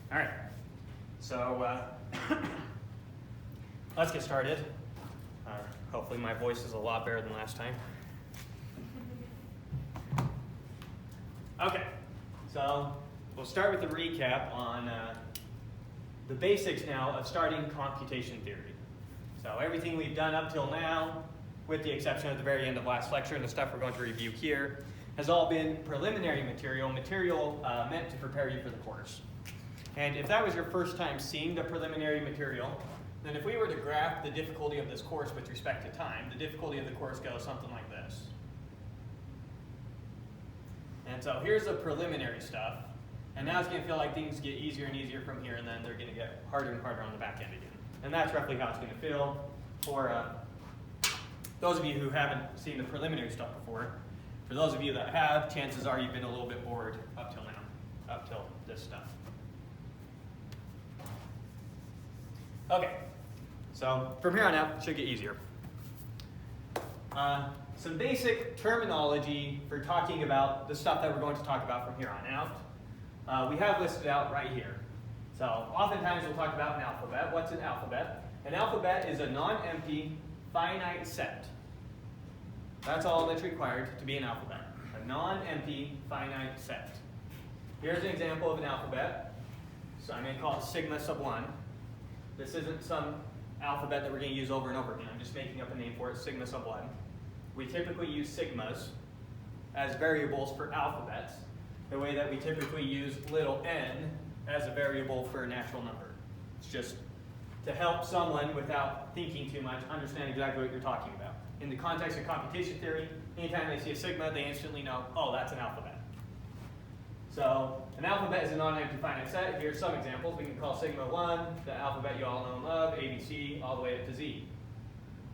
All right, so let's get started. Hopefully my voice is a lot better than last time. Okay, so we'll start with a recap on the basics now of starting computation theory. So everything we've done up till now, with the exception of the very end of last lecture and the stuff we're going to review here, has all been preliminary material meant to prepare you for the course. And if that was your first time seeing the preliminary material, then if we were to graph the difficulty of this course with respect to time, the difficulty of the course goes something like this. And so here's the preliminary stuff, and now it's going to feel like things get easier and easier from here, and then they're going to get harder and harder on the back end again. And that's roughly how it's going to feel for those of you who haven't seen the preliminary stuff before. For those of you that have, chances are you've been a little bit bored up till now, up till this stuff. Okay, so from here on out, it should get easier. Some basic terminology for talking about the stuff that we're going to talk about from here on out. We have listed out right here. So oftentimes we'll talk about an alphabet. What's an alphabet? An alphabet is a non-empty finite set. That's all that's required to be an alphabet. A non-empty finite set. Here's an example of an alphabet. So I'm going to call it sigma sub 1. This isn't some alphabet that we're going to use over and over again. I'm just making up a name for it, sigma sub 1. We typically use sigmas as variables for alphabets, the way that we typically use little n as a variable for a natural number. It's just to help someone, without thinking too much, understand exactly what you're talking about. In the context of computation theory, anytime they see a sigma, they instantly know, oh, that's an alphabet. So an alphabet is a non-empty finite set. Here's some examples. We can call sigma 1 the alphabet you all know of, A, B, C, all the way up to Z.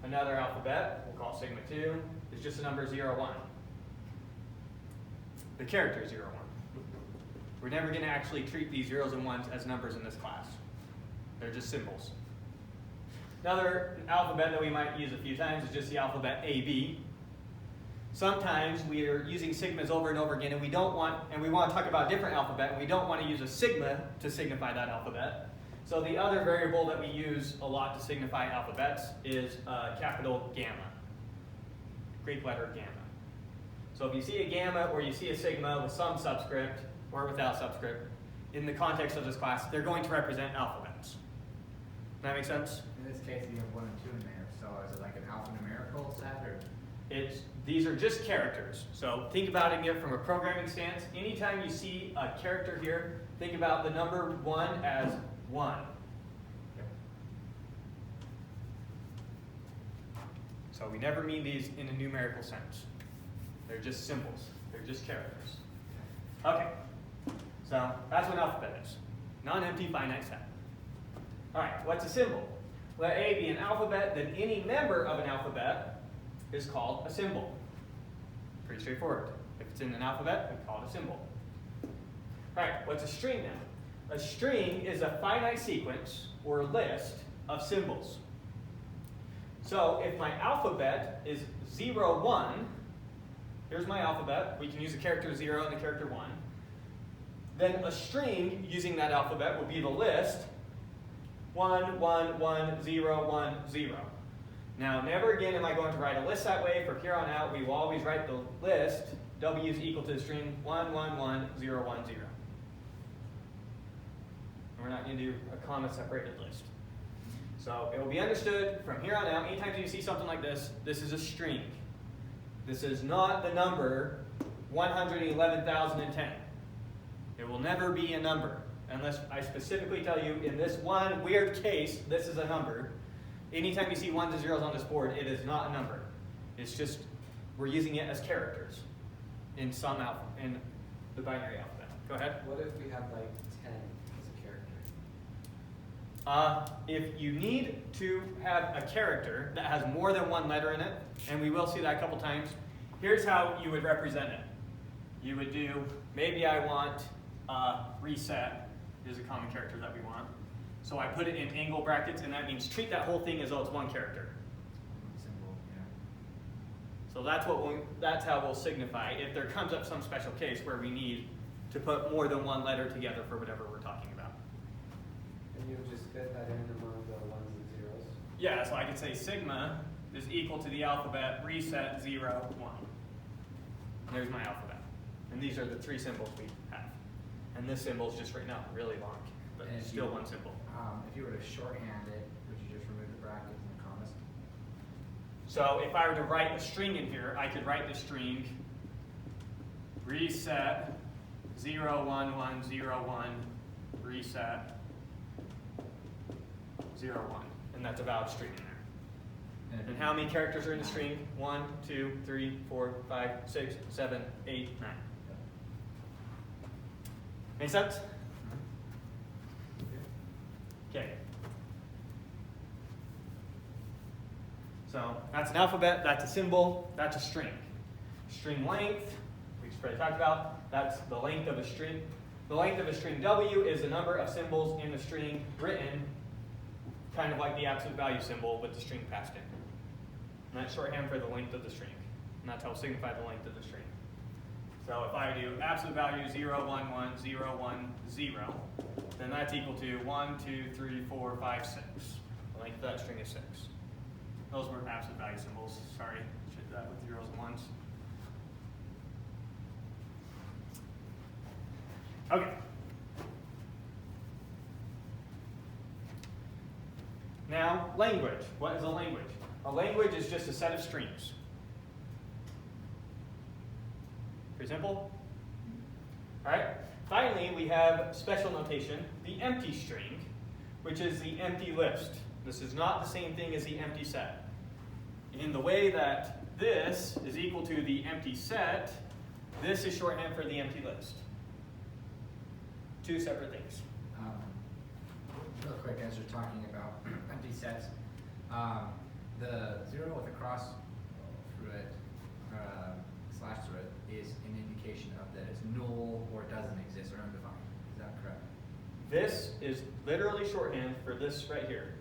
Another alphabet, we'll call sigma 2, is just the number 0, 1. The character 0, 1. We're never going to actually treat these zeros and ones as numbers in this class. They're just symbols. Another alphabet that we might use a few times is just the alphabet AB. Sometimes we are using sigmas over and over again, and we want to talk about a different alphabet, and we don't want to use a sigma to signify that alphabet. So the other variable that we use a lot to signify alphabets is capital gamma, Greek letter gamma. So if you see a gamma or you see a sigma with some subscript or without subscript, in the context of this class, they're going to represent alphabets. Does that make sense? In this case, you have 1 and 2 in there, so is it like an alphanumerical set, or? These are just characters. So think about it from a programming stance. Anytime you see a character here, think about the number 1 as 1. Yep. So we never mean these in a numerical sense. They're just symbols. They're just characters. Okay, so that's what an alphabet is. Non-empty finite set. All right, what's a symbol? Let A be an alphabet, then any member of an alphabet is called a symbol. Pretty straightforward. If it's in an alphabet, we call it a symbol. All right, what's a string now? A string is a finite sequence or list of symbols. So if my alphabet is 0, 1, here's my alphabet. We can use the character 0 and the character 1. Then a string using that alphabet will be the list 1, 1, 1, 0, 1, 0. Now, never again am I going to write a list that way. From here on out, we will always write the list, W is equal to the string 1, 1, 1, 0, 1, 0. And we're not going to do a comma-separated list. So it will be understood from here on out, anytime you see something like this, this is a string. This is not the number 111,010. It will never be a number, unless I specifically tell you, in this one weird case, this is a number. Anytime you see 1s and 0s on this board, it is not a number. It's just, we're using it as characters in the binary alphabet. Go ahead. What if we have like 10 as a character? If you need to have a character that has more than one letter in it, and we will see that a couple times, here's how you would represent it. You would do, maybe I want reset is a common character that we want. So I put it in angle brackets, and that means treat that whole thing as though it's one character. Symbol, yeah. So that's how we'll signify if there comes up some special case where we need to put more than one letter together for whatever we're talking about. And you would just fit that in among the ones and zeros? Yeah, so I could say sigma is equal to the alphabet reset 0, 1. There's my alphabet. And these are the 3 symbols we have. And this symbol is just written out really long, but And it's if still you- one symbol. If you were to shorthand it, would you just remove the brackets and the commas? So if I were to write a string in here, I could write the string reset 0, 1, 1, 0, 1, reset 0, 1. And that's a valid string in there. And how many characters are in the string? 1, 2, 3, 4, 5, 6, 7, 8, 9. Make sense? Okay. So that's an alphabet, that's a symbol, that's a string. String length, we just already talked about, that's the length of a string. The length of a string W is the number of symbols in the string written, kind of like the absolute value symbol with the string passed in. And that's shorthand for the length of the string. And that's how we'll signify the length of the string. So if I do absolute value 0, 1, 1, 0, 1, 0, then that's equal to 1, 2, 3, 4, 5, 6. The length of that string is 6. Those were absolute value symbols. Sorry, should do that with zeros and ones. Okay. Now, language. What is a language? A language is just a set of strings. Pretty simple? All right. Finally, we have special notation, the empty string, which is the empty list. This is not the same thing as the empty set. In the way that this is equal to the empty set, this is shorthand for the empty list. 2 separate things. Real quick, as you're talking about empty sets, the 0 with a cross through it, slash through it, is an indication of that it's null or doesn't exist or undefined. Is that correct? This is literally shorthand for this right here.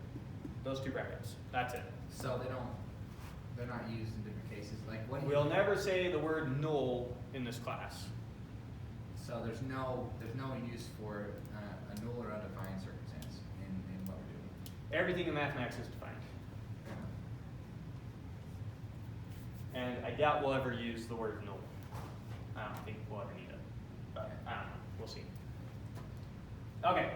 Those 2 brackets. That's it. So they're not used in different cases. Like what? We'll never say the word null in this class. So there's no use for a null or undefined circumstance in what we're doing. Everything in mathematics is defined. And I doubt we'll ever use the word null. I don't think we'll ever need it. But I don't know. We'll see. Okay.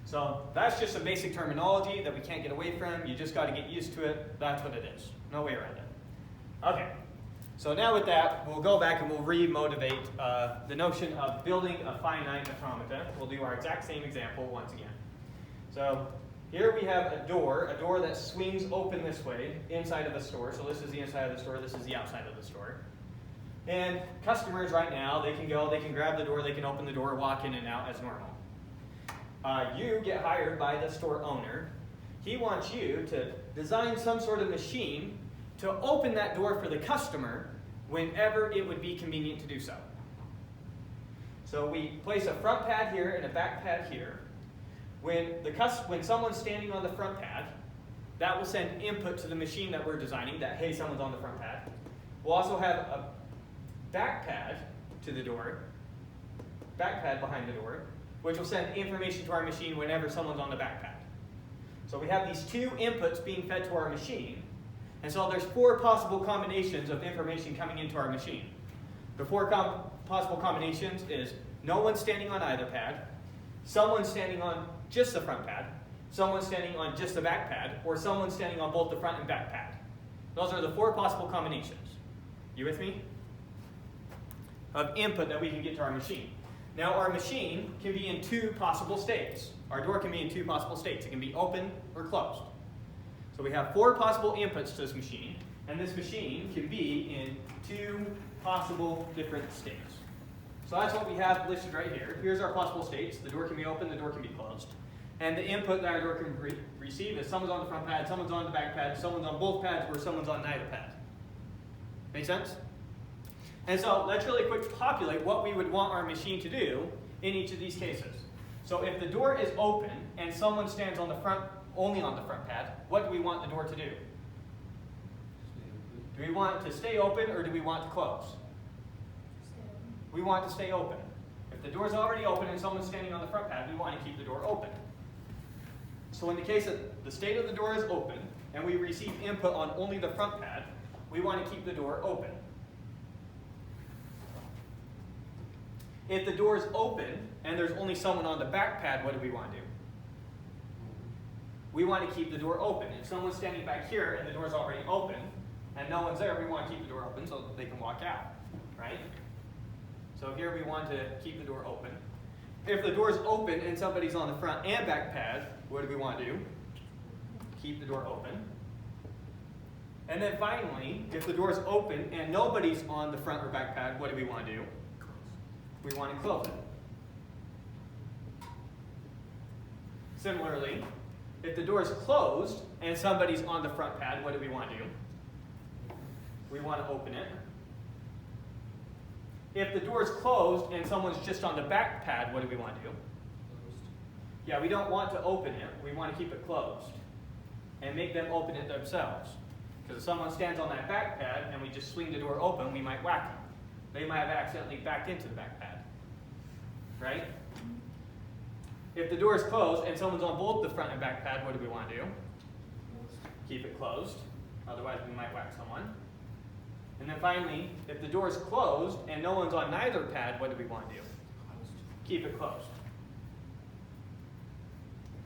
So that's just some basic terminology that we can't get away from. You just got to get used to it. That's what it is. No way around it. Okay. So now with that, we'll go back and we'll re-motivate the notion of building a finite automata. We'll do our exact same example once again. So here we have a door that swings open this way inside of the store. So this is the inside of the store, this is the outside of the store. And customers right now, they can go, they can grab the door, they can open the door, walk in and out as normal. You get hired by the store owner. He wants you to design some sort of machine to open that door for the customer whenever it would be convenient to do so. So we place a front pad here and a back pad here. When someone's standing on the front pad, that will send input to the machine that we're designing, that, hey, someone's on the front pad. We'll also have a back pad to the door, back pad behind the door, which will send information to our machine whenever someone's on the back pad. So we have these 2 inputs being fed to our machine, and so there's 4 possible combinations of information coming into our machine. The 4 possible combinations is no one standing on either pad, someone standing on just the front pad, someone standing on just the back pad, or someone standing on both the front and back pad. Those are the 4 possible combinations. You with me? Of input that we can get to our machine. Now our machine can be in 2 possible states. Our door can be in 2 possible states. It can be open or closed. So we have 4 possible inputs to this machine, and this machine can be in 2 possible different states. So that's what we have listed right here. Here's our possible states. The door can be open, the door can be closed. And the input that our door can receive is someone's on the front pad, someone's on the back pad, someone's on both pads, or someone's on neither pad. Make sense? And so let's really quick populate what we would want our machine to do in each of these cases. So if the door is open and someone stands on the front, only on the front pad, what do we want the door to do? Do we want it to stay open or do we want it to close? We want it to stay open. If the door's already open and someone's standing on the front pad, we want to keep the door open. So in the case that the state of the door is open, and we receive input on only the front pad, we want to keep the door open. If the door is open, and there's only someone on the back pad, what do we want to do? We want to keep the door open. If someone's standing back here, and the door's already open, and no one's there, we want to keep the door open so that they can walk out, right? So here we want to keep the door open. If the door's open and somebody's on the front and back pad, what do we want to do? Keep the door open. And then finally, if the door's open and nobody's on the front or back pad, what do we want to do? We want to close it. Similarly, if the door is closed and somebody's on the front pad, what do we want to do? We want to open it. If the door is closed and someone's just on the back pad, what do we want to do? Yeah, we don't want to open it. We want to keep it closed and make them open it themselves. Because if someone stands on that back pad and we just swing the door open, we might whack them. They might have accidentally backed into the back pad, right? If the door is closed and someone's on both the front and back pad, what do we want to do? Keep it closed. Otherwise, we might whack someone. And then finally, if the door is closed and no one's on neither pad, what do we want to do? Keep it closed.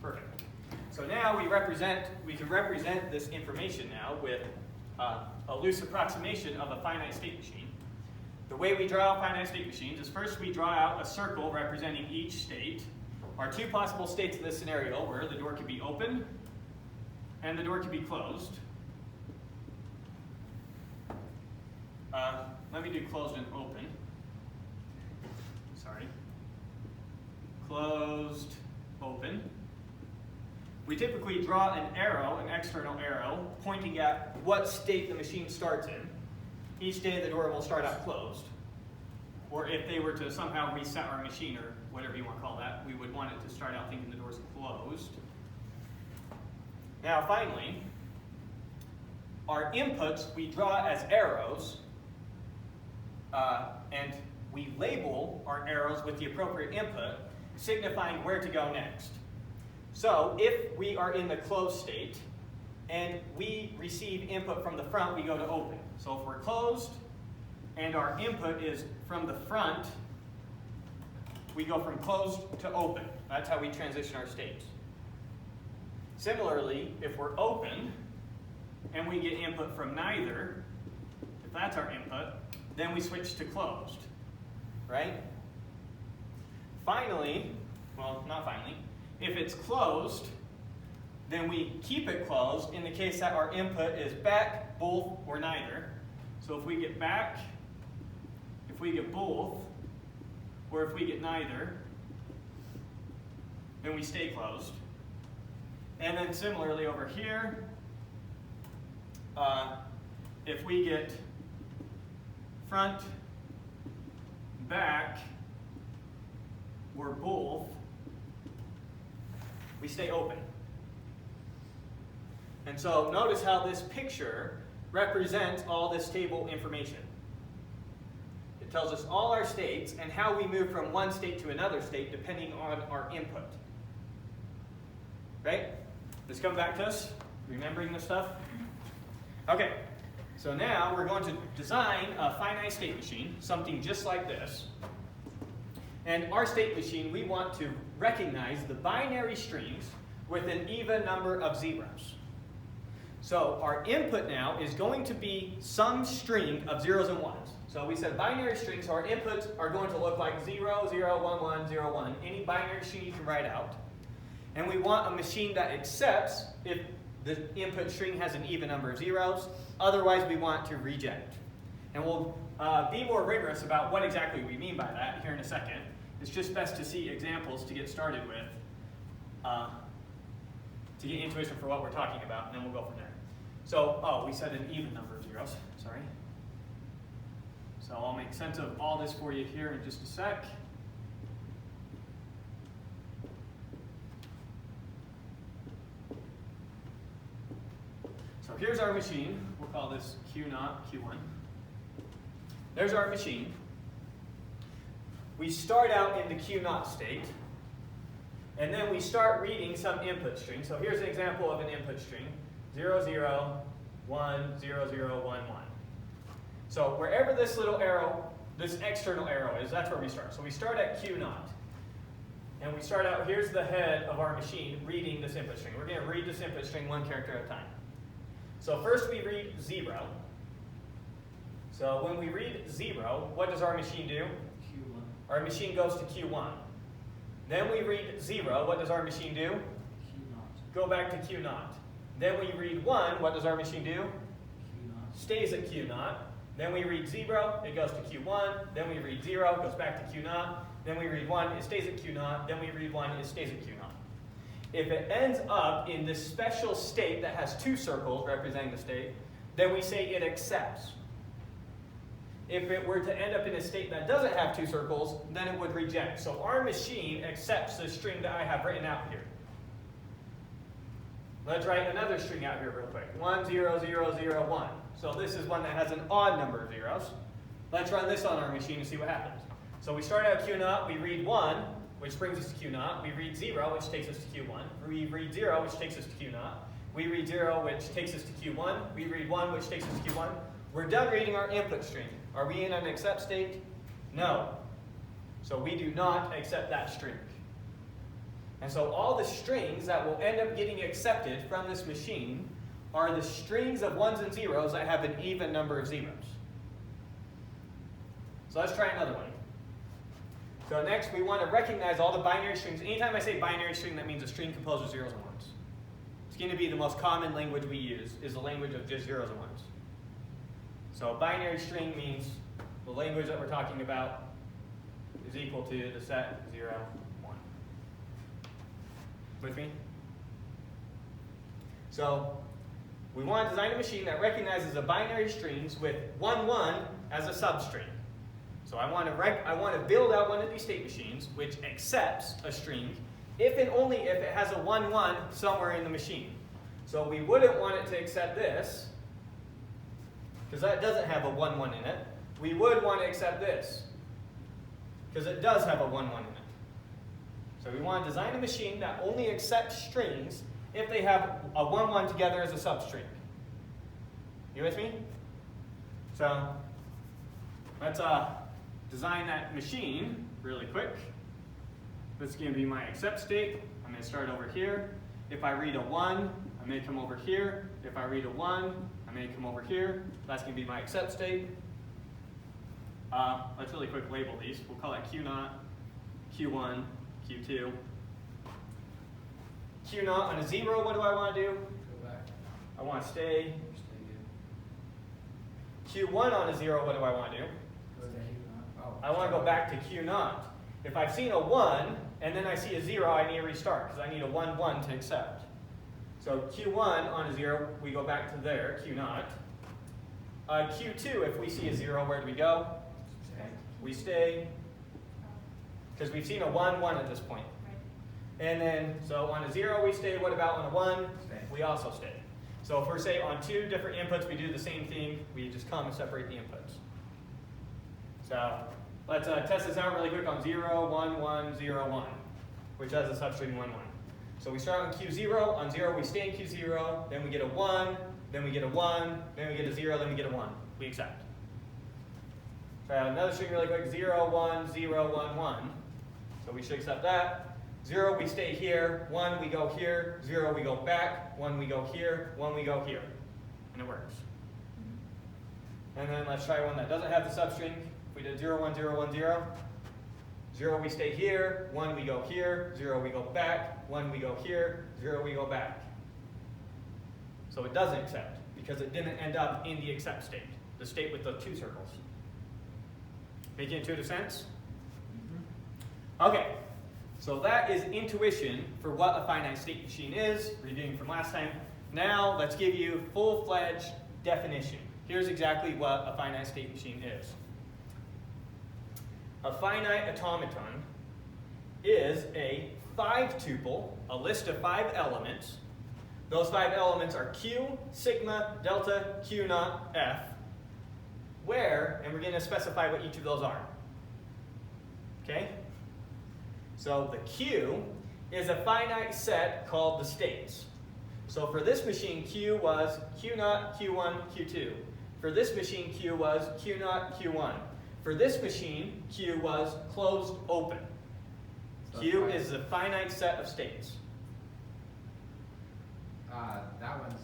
Perfect. So now we can represent this information now with a loose approximation of a finite state machine. The way we draw finite state machines is first we draw out a circle representing each state. Our two possible states in this scenario where the door could be open and the door could be closed. Let me do closed and open. Sorry. Closed, open. We typically draw an arrow, an external arrow, pointing at what state the machine starts in. Each state the door will start out closed. Or if they were to somehow reset our machine, or whatever you want to call that, we would want it to start out thinking the door's closed. Now finally, our inputs we draw as arrows, and we label our arrows with the appropriate input, signifying where to go next. So if we are in the closed state and we receive input from the front, we go to open. So if we're closed and our input is from the front, we go from closed to open. That's how we transition our states. Similarly, if we're open and we get input from neither, if that's our input, then we switch to closed, right? Finally, well, not finally, if it's closed, then we keep it closed in the case that our input is back, both, or neither. So if we get back, if we get both, or if we get neither, then we stay closed. And then similarly over here, if we get front, back, or both, we stay open. And so notice how this picture represents all this table information. It tells us all our states and how we move from one state to another state depending on our input. Right? This come back to us? Remembering this stuff? Okay, so now we're going to design a finite state machine, something just like this. And our state machine, we want to recognize the binary strings with an even number of zeros. So our input now is going to be some string of zeros and ones. So we said binary strings, so our inputs are going to look like 0, 0, 1, 1, 0, 1, any binary string you can write out. And we want a machine that accepts if the input string has an even number of zeros. Otherwise, we want to reject. And we'll be more rigorous about what exactly we mean by that here in a second. It's just best to see examples to get started with, to get intuition for what we're talking about, and then we'll go from there. So, we said an even number of zeros, sorry. So I'll make sense of all this for you here in just a sec. So here's our machine. We'll call this Q0, Q1. There's our machine. We start out in the Q0 state. And then we start reading some input string. So here's an example of an input string, 0, 0, 1, 0, 0, 1, 1. So wherever this little arrow, this external arrow is, that's where we start. So we start at Q naught. And we start out, here's the head of our machine reading this input string. We're going to read this input string one character at a time. So first we read 0. So when we read 0, what does our machine do? Q1. Our machine goes to Q1. Then we read 0, what does our machine do? Q0. Go back to Q naught. Then we read 1, what does our machine do? Q0. Stays at Q naught. Then we read 0, it goes to Q1. Then we read 0, it goes back to Q naught. Then we read 1, it stays at Q naught. Then we read 1, it stays at Q naught. If it ends up in this special state that has 2 circles representing the state, then we say it accepts. If it were to end up in a state that doesn't have 2 circles, then it would reject. So our machine accepts the string that I have written out here. Let's write another string out here real quick. 1, 0, 0, 0, 1. So this is one that has an odd number of zeros. Let's run this on our machine and see what happens. So we start out Q naught, we read 1, which brings us to Q naught. We read 0, which takes us to Q1. We read 0, which takes us to Q naught. We read 0, which takes us to Q1. We read 1, which takes us to Q1. We're done reading our input string. Are we in an accept state? No. So we do not accept that string. And so all the strings that will end up getting accepted from this machine are the strings of 1s and 0s that have an even number of zeros. So let's try another one. So next we want to recognize all the binary strings. Anytime I say binary string, that means a string composed of 0s and 1s. It's going to be the most common language we use, is the language of just 0s and 1s. So a binary string means the language that we're talking about is equal to the set 0, 1. With me? So we want to design a machine that recognizes the binary strings with 1, 1 as a substring. So I want to build out one of these state machines which accepts a string if and only if it has a 1, 1 somewhere in the machine. So we wouldn't want it to accept this, because that doesn't have a 1, 1 in it. We would want to accept this, because it does have a 1, 1 in it. So we want to design a machine that only accepts strings if they have a 1, 1 together as a substring. You with me? So let's design that machine really quick. This is going to be my accept state. I'm going to start over here. If I read a 1, I may come over here. If I read a 1, I may come over here. That's going to be my accept state. Let's really quick label these. We'll call it Q0, Q1, Q2. Q0 on a 0, what do I want to do? Go back. I want to stay. Stay good. Q1 on a 0, what do I want to do? Go to Q0. I want to go back to Q0. If I've seen a 1, and then I see a 0, I need to restart, because I need a 1, 1 to accept. So Q1 on a 0, we go back to there, Q0. Q2, if we see a 0, where do we go? Stay. We stay, because we've seen a 1, 1 at this point. And then, so on a 0 we stay. What about on a 1? Stay. We also stay. So if we're, say, on 2 different inputs, we do the same thing. We just come and separate the inputs. So let's test this out really quick on 0, 1, 1, 0, 1, which has a substring 1, 1. So we start on Q0. On 0, we stay in Q0. Then we get a 1. Then we get a 1. Then we get a 0. Then we get a 1. We accept. So another string really quick. 0, 1, 0, 1, 1. So we should accept that. 0, we stay here. 1, we go here. 0, we go back. 1, we go here. 1, we go here. And it works. And then let's try one that doesn't have the substring. If we did 0, 1, 0, 1, 0. 0, we stay here. 1, we go here. 0, we go back. 1, we go here. 0, we go back. So it doesn't accept, because it didn't end up in the accept state, the state with the 2 circles. Making intuitive sense? Okay. So that is intuition for what a finite state machine is, reviewing from last time. Now let's give you full-fledged definition. Here's exactly what a finite state machine is. A finite automaton is a 5-tuple, a list of 5 elements. Those 5 elements are Q, sigma, delta, Q naught, F, where, and we're going to specify what each of those are. Okay? So the Q is a finite set called the states. So for this machine, Q was Q0, Q1, Q2. For this machine, Q was Q0, Q1. For this machine, Q was closed, open. So Q is a finite set of states. That one's,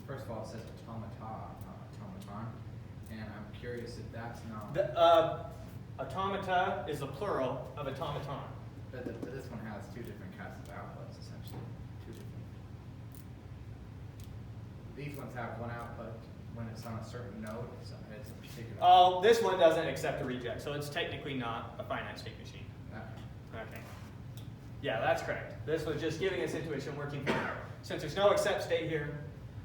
first of all, it says automata, not automaton, and I'm curious if that's not. Automata is a plural of automaton. But this one has two different kinds of outputs, essentially. Two different. These ones have one output when it's on a certain node. It's a particular. Oh, this one doesn't accept a reject, so it's technically not a finite state machine. Okay. Yeah, that's correct. This was just giving us intuition working for it. Since there's no accept state here,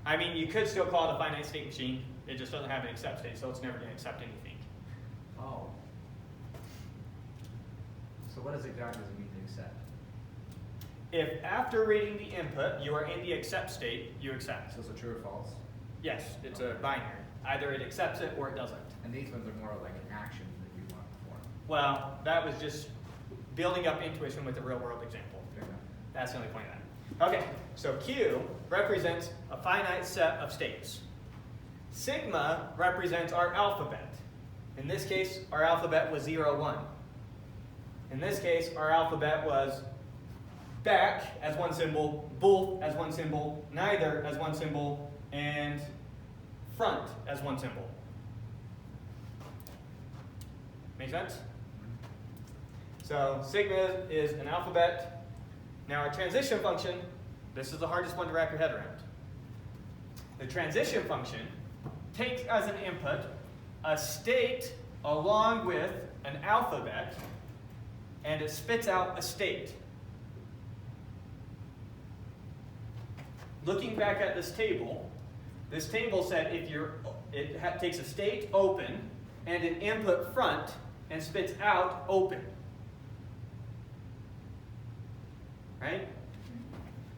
I mean, you could still call it a finite state machine. It just doesn't have an accept state, so it's never going to accept anything. Oh. So what does exactly does it mean to accept? If after reading the input, you are in the accept state, you accept. So it's a true or false? Yes, it's a binary. Either it accepts it or it doesn't. And these ones are more like an action that you want to perform. Well, that was just building up intuition with a real-world example. Okay. That's the only point of that. Okay, so Q represents a finite set of states. Sigma represents our alphabet. In this case, our alphabet was 0, 1. In this case, our alphabet was back as one symbol, both as one symbol, neither as one symbol, and front as one symbol. Make sense? So sigma is an alphabet. Now our transition function, this is the hardest one to wrap your head around. The transition function takes as an input a state along with an alphabet, and it spits out a state. Looking back at this table said if it takes a state open and an input front and spits out open. Right?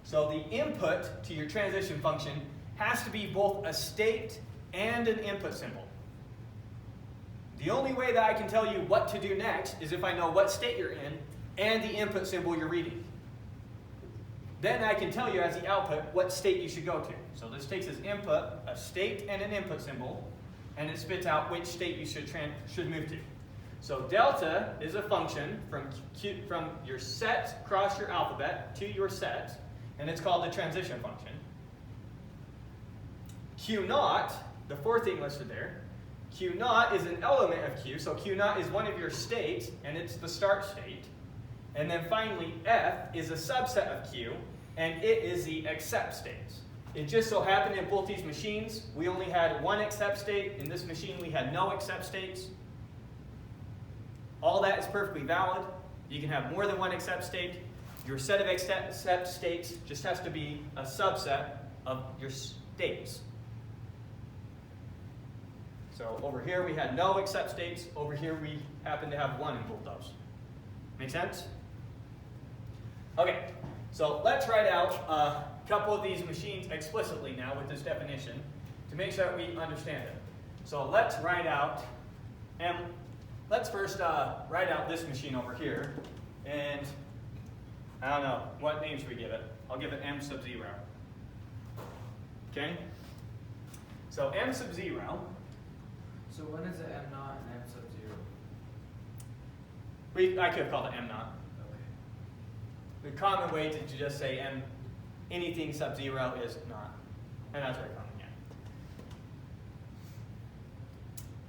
So the input to your transition function has to be both a state and an input symbol. The only way that I can tell you what to do next is if I know what state you're in and the input symbol you're reading. Then I can tell you as the output what state you should go to. So this takes as input a state and an input symbol, and it spits out which state you should move to. So delta is a function from your set across your alphabet to your set, and it's called the transition function. Q0, the fourth thing listed there, Q0 is an element of Q, so Q0 is one of your states, and it's the start state. And then finally, F is a subset of Q, and it is the accept states. It just so happened in both these machines, we only had one accept state. In this machine, we had no accept states. All that is perfectly valid. You can have more than one accept state. Your set of accept states just has to be a subset of your states. So over here we had no accept states. Over here we happen to have one in both those. Make sense? Okay, so let's write out a couple of these machines explicitly now with this definition to make sure that we understand it. So let's write out let's first write out this machine over here, and I don't know, what name should we give it? I'll give it M sub 0. Okay? So M sub 0. So when is it M naught and M sub 0? I could have called it M naught. Okay. The common way to just say anything sub 0 is not, and that's very common, yeah.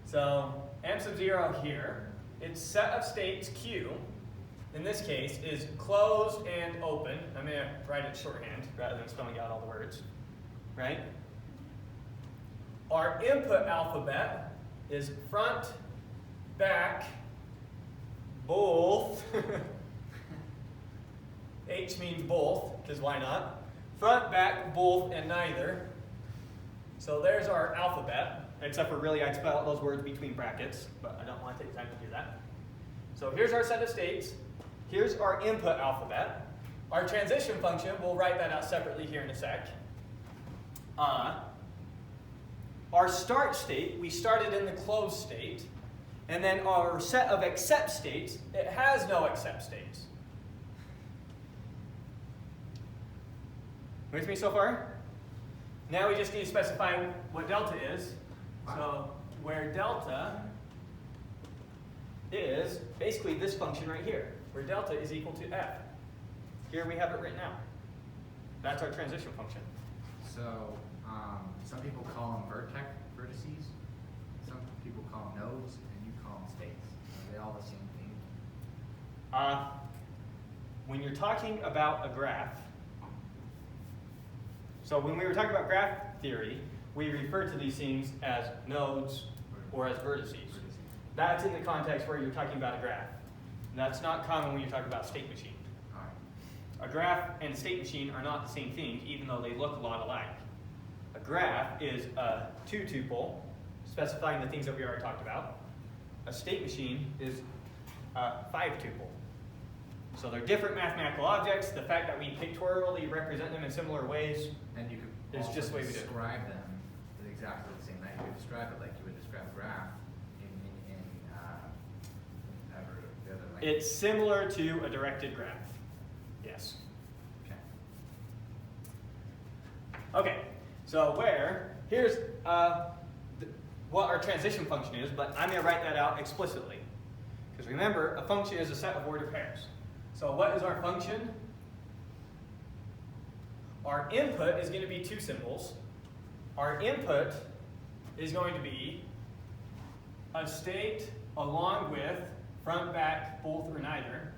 So M sub 0 here, its set of states Q, in this case, is closed and open. I'm going to write it shorthand rather than spelling out all the words, right? Our input alphabet is front, back, both. H means both, because why not? Front, back, both, and neither. So there's our alphabet. Except for really, I'd spell out those words between brackets, but I don't want to take time to do that. So here's our set of states. Here's our input alphabet. Our transition function, we'll write that out separately here in a sec. Our start state, we started in the closed state. And then our set of accept states, it has no accept states. With me so far? Now we just need to specify what delta is. So where delta is basically this function right here, where delta is equal to f. Here we have it written out. That's our transition function. So some people call them vertices, some people call them nodes, and you call them states. Are they all the same thing? When you're talking about a graph, so when we were talking about graph theory, we refer to these things as nodes or as vertices. That's in the context where you're talking about a graph. That's not common when you're talking about a state machine. All right. A graph and a state machine are not the same thing, even though they look a lot alike. A graph is a two-tuple, specifying the things that we already talked about. A state machine is a five-tuple. So they're different mathematical objects. The fact that we pictorially represent them in similar ways And you could is also just the way we do it. describe them exactly the same way. You could describe it like you would describe a graph in the other language. It's similar to a directed graph. Yes. Okay. Okay, so here's what our transition function is, but I'm going to write that out explicitly. Because remember, a function is a set of ordered pairs. So what is our function? Our input is going to be two symbols. Our input is going to be a state along with front, back, both, or neither.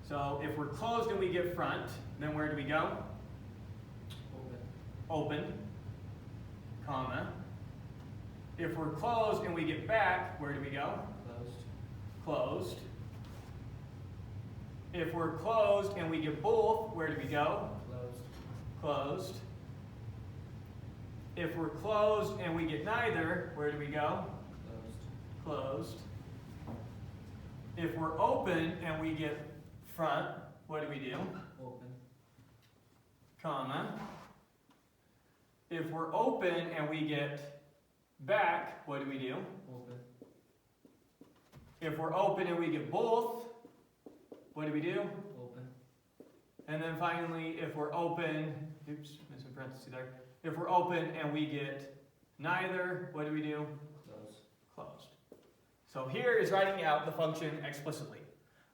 So if we're closed and we get front, then where do we go? Open, comma. If we're closed and we get back, where do we go? Closed. If we're closed and we get both, where do we go? Closed. If we're closed and we get neither, where do we go? Closed. If we're open and we get front, what do we do? Open. Comma. If we're open and we get back, what do we do? Open. If we're open and we get both, what do we do? Open. And then finally, if we're open, oops, missing a parenthesis there. If we're open and we get neither, what do we do? Close. Closed. So here is writing out the function explicitly.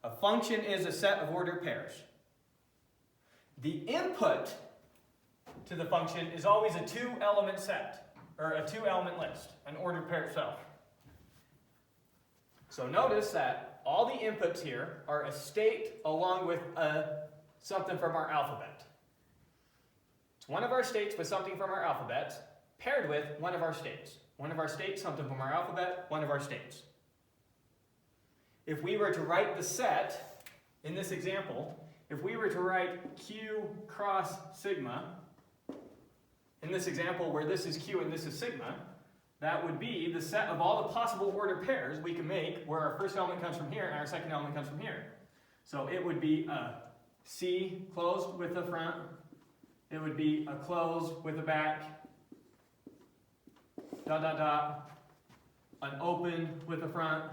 A function is a set of ordered pairs. The input to the function is always a two-element set, or a two-element list, an ordered pair itself. So notice that all the inputs here are a state along with something from our alphabet. It's one of our states with something from our alphabet paired with one of our states. One of our states, something from our alphabet, one of our states. If we were to write the set, in this example, if we were to write Q cross sigma, in this example where this is Q and this is sigma, that would be the set of all the possible ordered pairs we can make where our first element comes from here and our second element comes from here. So it would be a C closed with the front, it would be a closed with the back, dot dot dot, an open with the front,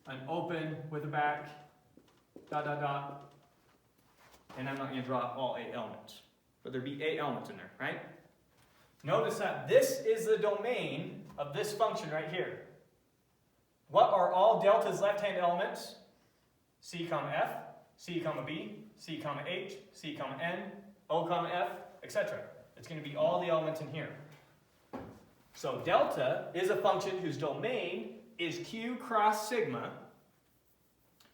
an open with the back, dot dot dot, and I'm not going to draw all 8 elements, but there'd be 8 elements in there, right? Notice that this is the domain of this function right here. What are all delta's left-hand elements? C comma F, C comma B, C comma H, C comma N, O comma F, etc. It's going to be all the elements in here. So delta is a function whose domain is Q cross sigma.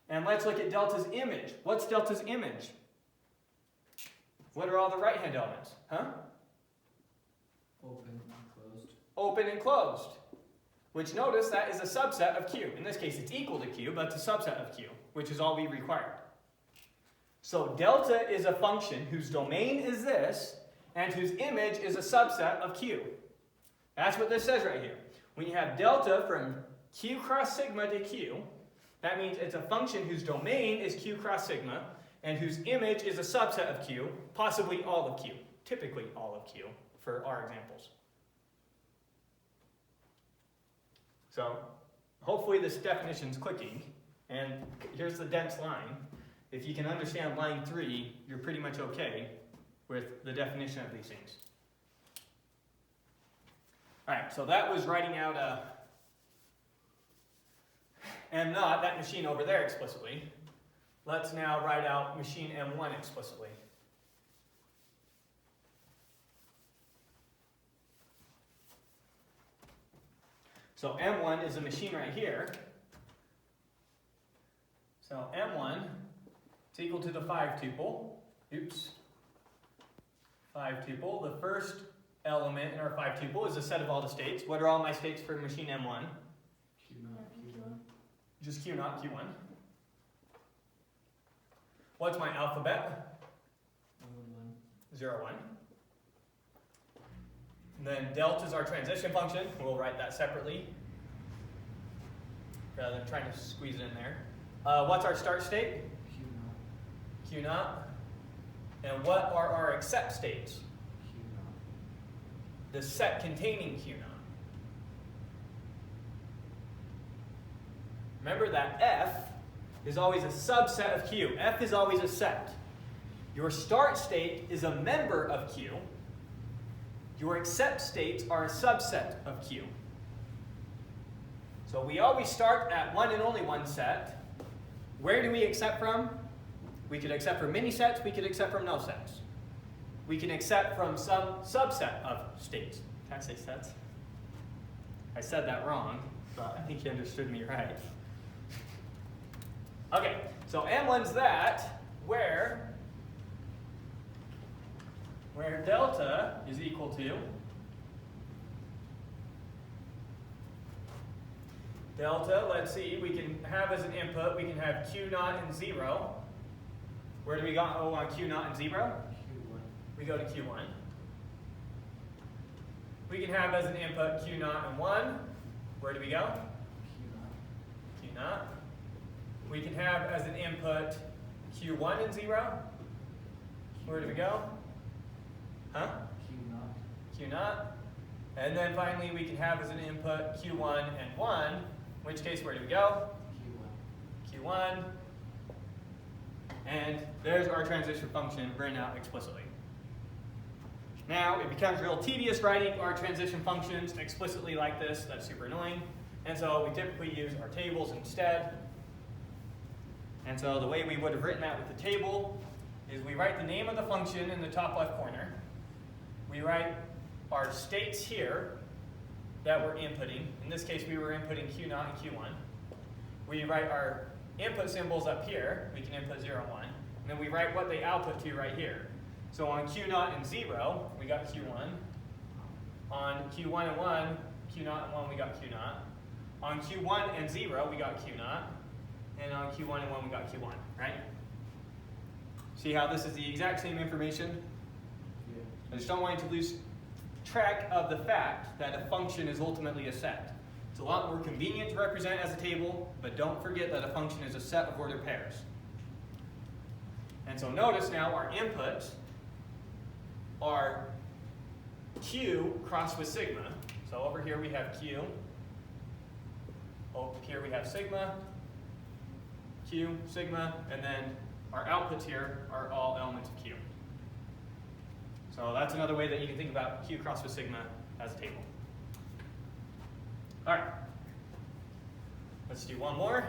And let's look at delta's image. What's delta's image? What are all the right-hand elements? Huh? Open. Closed. Open and closed. Which notice that is a subset of Q. In this case it's equal to Q, but it's a subset of Q, which is all we required. So delta is a function whose domain is this, and whose image is a subset of Q. That's what this says right here. When you have delta from Q cross sigma to Q, that means it's a function whose domain is Q cross sigma, and whose image is a subset of Q, possibly all of Q, typically all of Q, for our examples. So, hopefully this definition's clicking, and here's the dense line. If you can understand line 3, you're pretty much okay. with the definition of these things. Alright, so that was writing out M naught, that machine over there explicitly. Let's now write out machine M1 explicitly. So M1 is a machine right here. So M1 is equal to the 5 tuple. Oops. 5 tuple. The first element in our 5 tuple is a set of all the states. What are all my states for machine M1? Q0, Just Q naught, Q1. What's my alphabet? 0, 1. And then delta is our transition function. We'll write that separately rather than trying to squeeze it in there. What's our start state? Q0, Q naught. And what are our accept states? Q0. The set containing Q naught. Remember that F is always a subset of Q. F is always a set. Your start state is a member of Q. Your accept states are a subset of Q. So we always start at one and only one set. Where do we accept from? We could accept from many sets, we could accept from no sets. We can accept from some subset of states. Can I say sets? I said that wrong, but I think you understood me right. Okay, so M1's that, where delta is equal to delta, let's see, we can have as an input, we can have Q naught and 0. Where do we go on Q naught and 0? Q1. We go to Q1. We can have as an input Q naught and 1. Where do we go? Q0. Q naught. We can have as an input Q1 and 0. Where do we go? Huh? Q0. Q naught. And then finally we can have as an input Q1 and 1. In which case, where do we go? Q1. Q1. And there's our transition function written out explicitly. Now it becomes real tedious writing our transition functions explicitly like this. That's super annoying. And so we typically use our tables instead. And so the way we would have written that with the table is we write the name of the function in the top left corner. We write our states here that we're inputting. In this case, we were inputting Q naught and Q1. We write our input symbols up here. We can input 0 and 1. And then we write what they output to right here. So on Q naught and 0, we got Q1. On Q1 and 1, Q naught and 1, we got Q naught. On Q1 and 0, we got Q naught. And on Q1 and 1, we got Q1, right? See how this is the exact same information? Yeah. I just don't want you to lose track of the fact that a function is ultimately a set. It's a lot more convenient to represent as a table, but don't forget that a function is a set of ordered pairs. And so notice now our inputs are Q crossed with sigma. So over here we have Q. Over here we have sigma, Q, sigma, and then our outputs here are all elements of Q. So that's another way that you can think about Q crossed with sigma as a table. All right, let's do one more.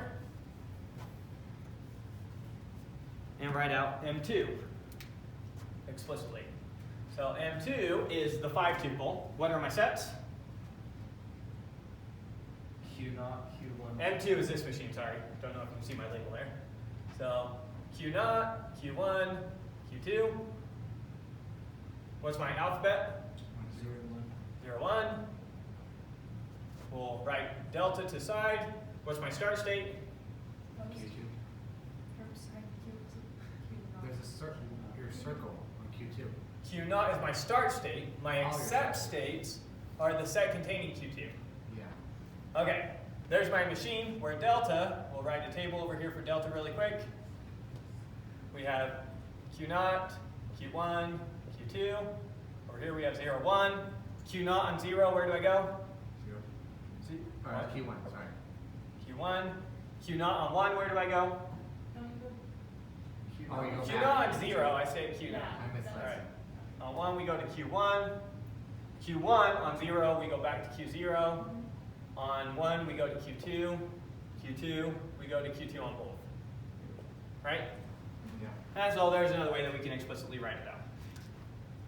And write out M2 explicitly. So M2 is the 5 tuple. What are my sets? Q0, Q1. M2 is this machine, sorry. Don't know if you can see my label there. So Q0, Q1, Q2. What's my alphabet? 0, 1. 0, 1. We'll write delta to side. What's my start state? Q2. There's your circle on Q2. Q0 is my start state. My All your accept sets. states are the set containing Q2. Yeah. Okay, there's my machine where delta, we'll write a table over here for delta really quick. We have Q0, Q1, Q2. Over here we have 0, 1. Q0 on 0, where do I go? 0. See? Q1, sorry. Q1. Q0 on 1, where do I go? Oh, you go Q0 back. on 0, I say Q0. I missed that. All right. On 1, we go to Q1. Q1, on 0, we go back to Q0. On 1, we go to Q2. Q2, we go to Q2 on both. Right? Yeah. And so there's another way that we can explicitly write it out.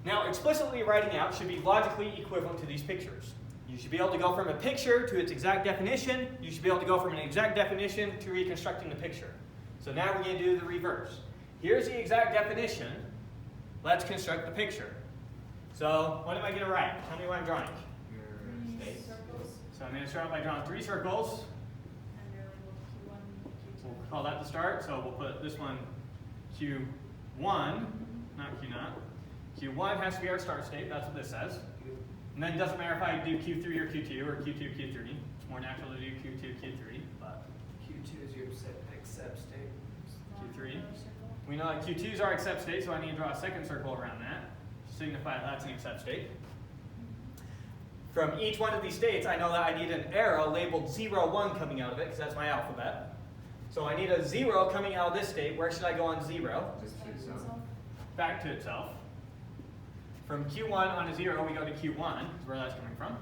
Now, explicitly writing out should be logically equivalent to these pictures. You should be able to go from a picture to its exact definition. You should be able to go from an exact definition to reconstructing the picture. So now we're going to do the reverse. Here's the exact definition. Let's construct the picture. So what am I going to write? Tell me what I'm drawing. Your states. Circles. So I'm going to start by drawing 3 circles. And they're labeled Q1, Q2. We'll call that the start. So we'll put this one Q1, not Q0. Q1 has to be our start state. That's what this says. And then it doesn't matter if I do Q3 or Q2 or Q2, Q3. It's more natural to do Q2, Q3. But Q2 is your accept state. Q3. We know that Q2 is our accept state, so I need to draw a second circle around that to signify that that's an accept state. From each one of these states, I know that I need an arrow labeled 0, 1 coming out of it, because that's my alphabet. So I need a 0 coming out of this state. Where should I go on 0? Just to itself. Back to itself. From Q1 on a 0, we go to Q1, is where that's coming from.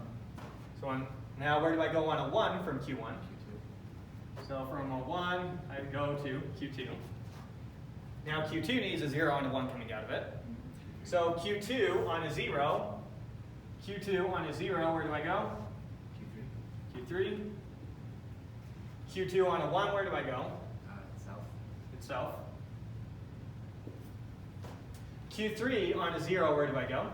So now where do I go on a 1 from Q1? Q2. So from a 1, I go to Q2. Now Q2 needs a 0 and a 1 coming out of it. So Q2 on a 0, Q2 on a 0, where do I go? Q3. Q3. Q2 on a 1, where do I go? Itself. Itself. Q3 on a 0, where do I go?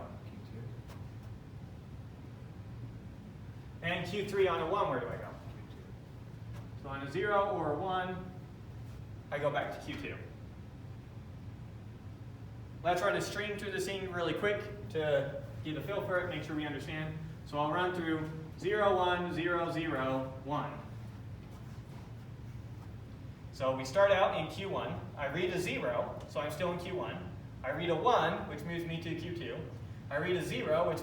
Q2. And Q3 on a 1, where do I go? Q2. So on a 0 or a 1, I go back to Q2. Let's run a string through this thing really quick to get a feel for it, make sure we understand. So I'll run through 0, 1, 0, 0, 1. So we start out in Q1. I read a 0, so I'm still in Q1. I read a 1, which moves me to Q2. I read a 0, which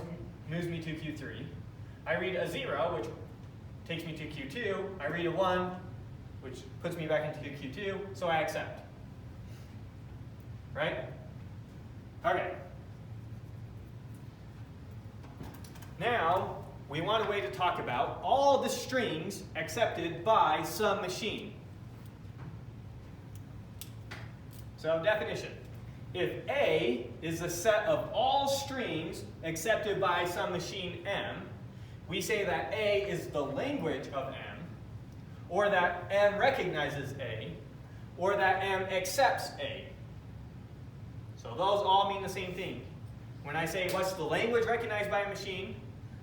moves me to Q3. I read a 0, which takes me to Q2. I read a 1, which puts me back into Q2, so I accept. Right? Okay. Now, we want a way to talk about all the strings accepted by some machine. So, definition. If A is a set of all strings accepted by some machine M, we say that A is the language of M, or that M recognizes A, or that M accepts A. So those all mean the same thing. When I say what's the language recognized by a machine,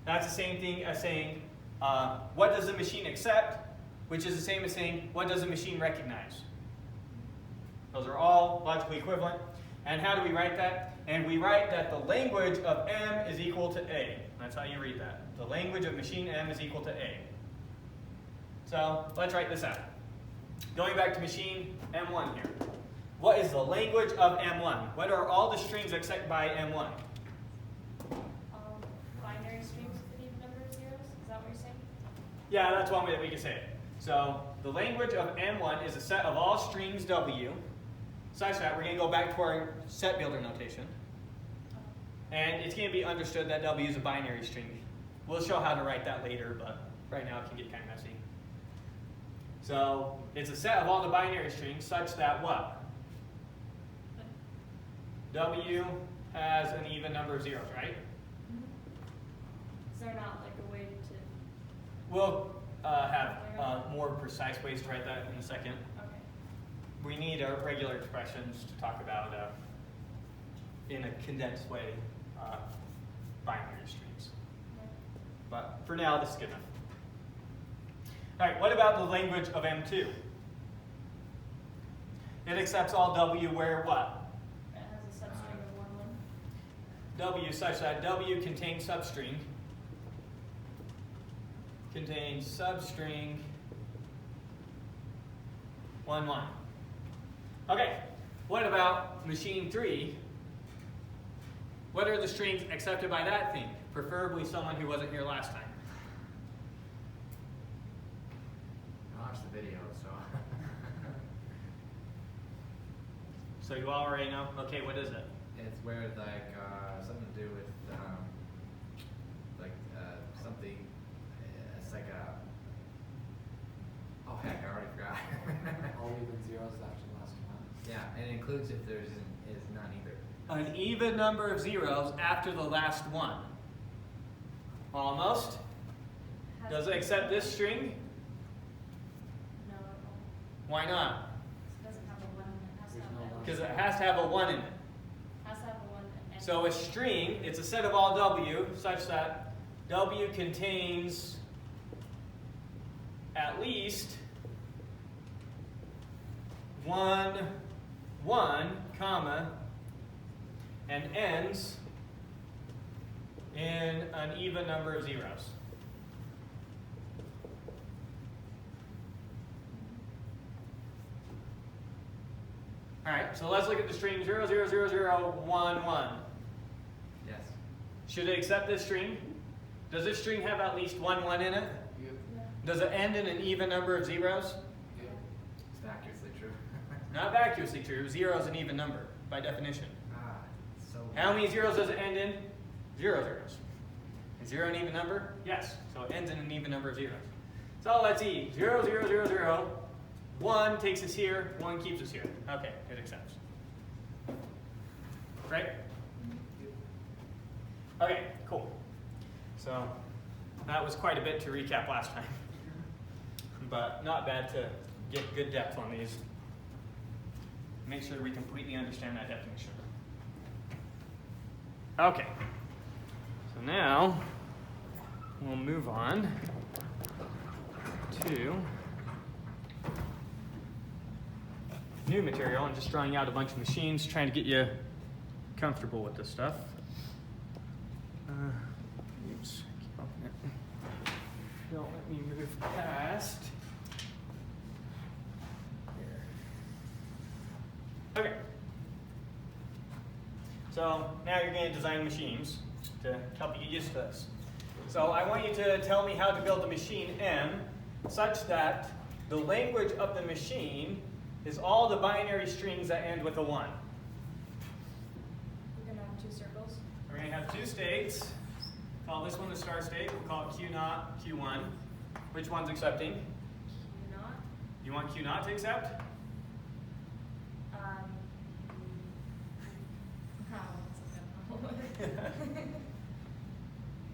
that's the same thing as saying what does the machine accept, which is the same as saying what does the machine recognize. Those are all logically equivalent. And how do we write that? And we write that the language of M is equal to A. That's how you read that. The language of machine M is equal to A. So let's write this out. Going back to machine M1 here. What is the language of M1? What are all the strings accepted by M1? Binary strings with an even number of zeros? Is that what you're saying? Yeah, that's one way that we can say it. So the language of M1 is a set of all strings W, such that we're going to go back to our set builder notation. And it's going to be understood that W is a binary string. We'll show how to write that later, but right now it can get kind of messy. So it's a set of all the binary strings such that what? W has an even number of zeros, right? Is there not like a way to... We'll have more precise ways to write that in a second. Okay. We need regular expressions to talk about in a condensed way binary strings. But for now, this is good enough. All right, what about the language of M2? It accepts all W where what? It has a substring of 1, 1. W such that W contains substring. Contains substring 1, 1. Okay, what about machine 3? What are the strings accepted by that thing? Preferably someone who wasn't here last time. I watched the video, so. So you all already know? Okay, what is it? It's where like something to do with something. It's like a. Oh heck, I already forgot. All even zeros after the last one. Yeah, and it includes if there's is none either. An even number of zeros after the last one. Almost. Does it accept this string? No, it won't. Why not? It doesn't have a one in it. It has to There's have no an one. Because it has to have a 1 in it. Has to have a one and So a string, it's a set of all W such that W contains at least one, comma, and ends in an even number of zeros. All right, so let's look at the string 0, 0, 0, 0, 1, 1. Yes. Should it accept this string? Does this string have at least 1, 1 in it? Yep. yeah. Does it end in an even number of zeros? Yep. It's vacuously true. Not vacuously true. 0 is an even number by definition. So. How many zeros does it end in? 0 zeros. Is 0 an even number? Yes. So it ends in an even number of zeros. So let's see. 0, 0, 0, 0. 1 takes us here. 1 keeps us here. Okay, it accepts. Right? Okay, cool. So that was quite a bit to recap last time. But not bad to get good depth on these. Make sure we completely understand that definition. Okay. So now we'll move on to new material. I'm just drawing out a bunch of machines, trying to get you comfortable with this stuff. Oops, keep opening it. Don't let me move past. Here. Okay. So now you're going to design machines to help you get used to this. So I want you to tell me how to build a machine M such that the language of the machine is all the binary strings that end with a 1. We're going to have two circles. We're going to have two states. Call this one the start state. We'll call it Q0, Q1. Which one's accepting? Q naught. You want Q0 to accept?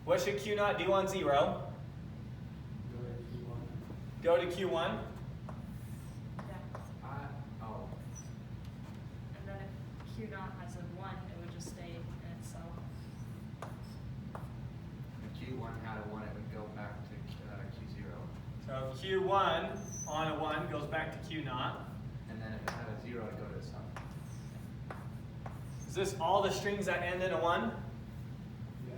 What should Q0 do on 0? Go to Q1. Yeah. Oh. And then if Q naught has a 1, it would just stay in itself. If Q1 had a 1, it would go back to Q0. So Q1 on a 1 goes back to Q0. And then if it had a 0, it'd go to itself. Is this all the strings that end in a 1? Yeah.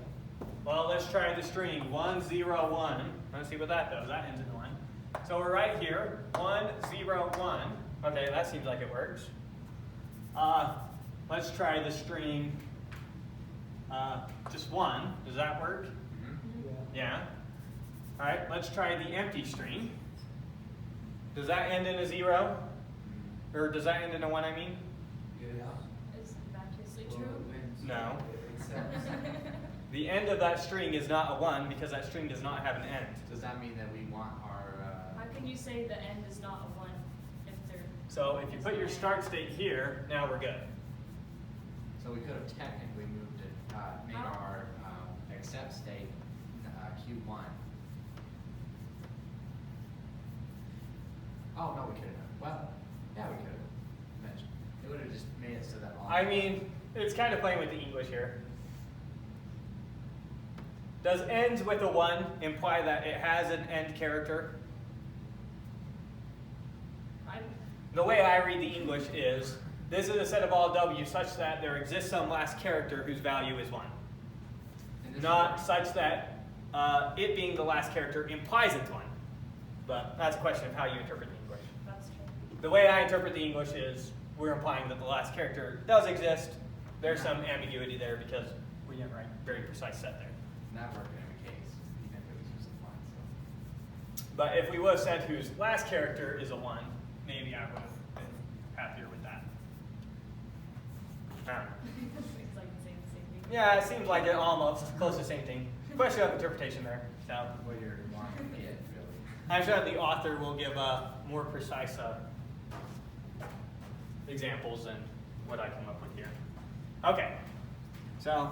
Well, let's try the string 1, 0, 1. Let's see what that does. That ends in 1. So we're right here, 1, 0, 1. Okay, that seems like it works. Let's try the string just 1. Does that work? Mm-hmm. Yeah. All right, let's try the empty string. Does that end in a 0? Or does that end in a 1, I mean? Yeah. Is that obviously Well, true? it wins. No. It accepts. The end of that string is not a 1 because that string does not have an end. Does that mean that we want our... How can you say the end is not a 1 if they're... So if you put your start state here, now we're good. So we could have technically moved it, made How? our accept state Q1. Oh, no, we couldn't have. Well, yeah, we could have. Mentioned. It would have just made it so that all... I mean, it's kind of playing with the English here. Does ends with a 1 imply that it has an end character? The way I read the English is, this is a set of all W such that there exists some last character whose value is 1. Not such that it being the last character implies it's 1. But that's a question of how you interpret the English. That's true. The way I interpret the English is, we're implying that the last character does exist. There's some ambiguity there because we didn't write a very precise set there. That worked in every case, even if it was just a 1. So. But if we would have said whose last character is a 1, maybe I would have been happier with that. I don't know. Yeah, it seems like it almost close to the same thing. Question of interpretation there. So What you're wanting to get, really. I'm sure the author will give more precise examples than what I come up with here. Okay, so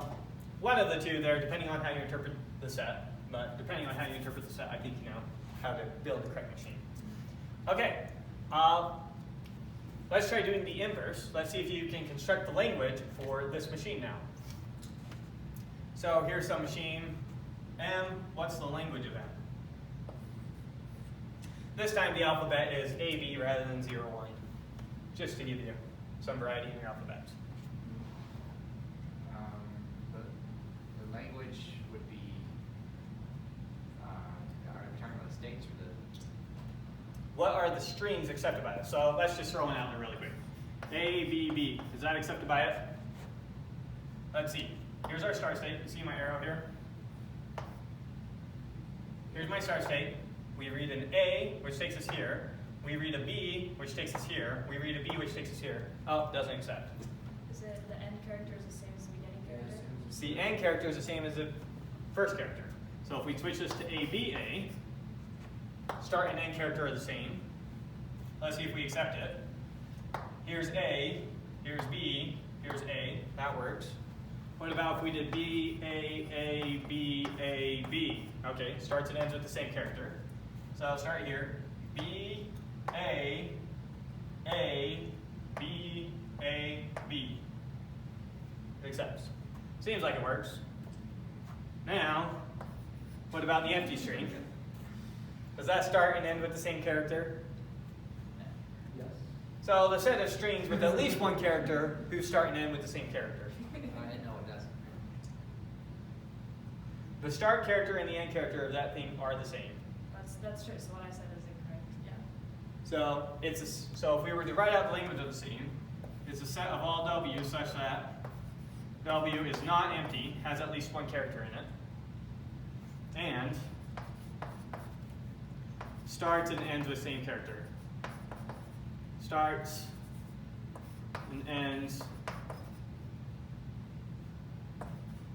one of the two there, depending on how you interpret the set, but depending on how you interpret the set, I think you know how to build the correct machine. Okay, let's try doing the inverse. Let's see if you can construct the language for this machine now. So here's some machine M. What's the language of M? This time the alphabet is A, B rather than 0, 1, just to give you some variety in your alphabets. The language would be, are we talking about the states or the? What are the strings accepted by this? So let's just throw one out there really quick. A, B, B. Is that accepted by it? Let's see. Here's our start state. You see my arrow here? Here's my start state. We read an A, which takes us here. We read a B, which takes us here. We read a B, which takes us here. Oh, doesn't accept. Is it the end character is the same as the beginning character? The end character is the same as the first character. So if we switch this to ABA, start and end character are the same. Let's see if we accept it. Here's A, here's B, here's A. That works. What about if we did B, A, B, A, B? Okay, starts and ends with the same character. So I'll start here. B, A, B, A, B. It accepts. Seems like it works. Now, what about the empty string? Does that start and end with the same character? Yes. So the set of strings with at least one character who start and end with the same character. No, it doesn't. The start character and the end character of that thing are the same. That's true. So what I said is incorrect. Yeah. So so if we were to write out the language of the scene, it's a set of all W such that W is not empty, has at least one character in it, and starts and ends with same character. Starts and ends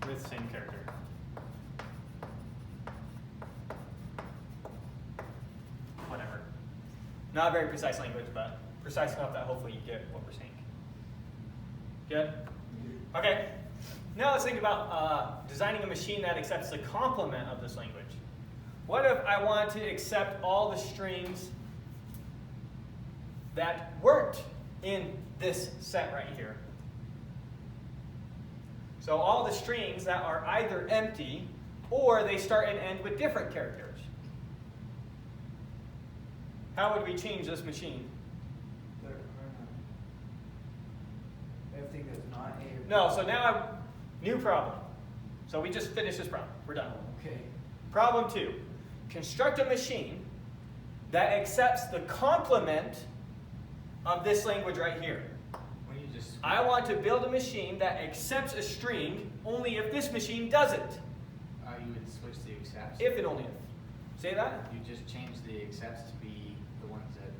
with same character. Whatever. Not very precise language, but precise enough that hopefully you get what we're saying. Good? Okay. Now let's think about designing a machine that accepts the complement of this language. What if I want to accept all the strings that weren't in this set right here? So all the strings that are either empty or they start and end with different characters. How would we change this machine? Everything that's not A or B. No, so now new problem. So we just finished this problem. We're done. Okay. Problem 2. Construct a machine that accepts the complement of this language right here. When you just I want to build a machine that accepts a string only if this machine doesn't. you would switch the accepts. If and only if. Say that? You just change the accepts to be the ones that.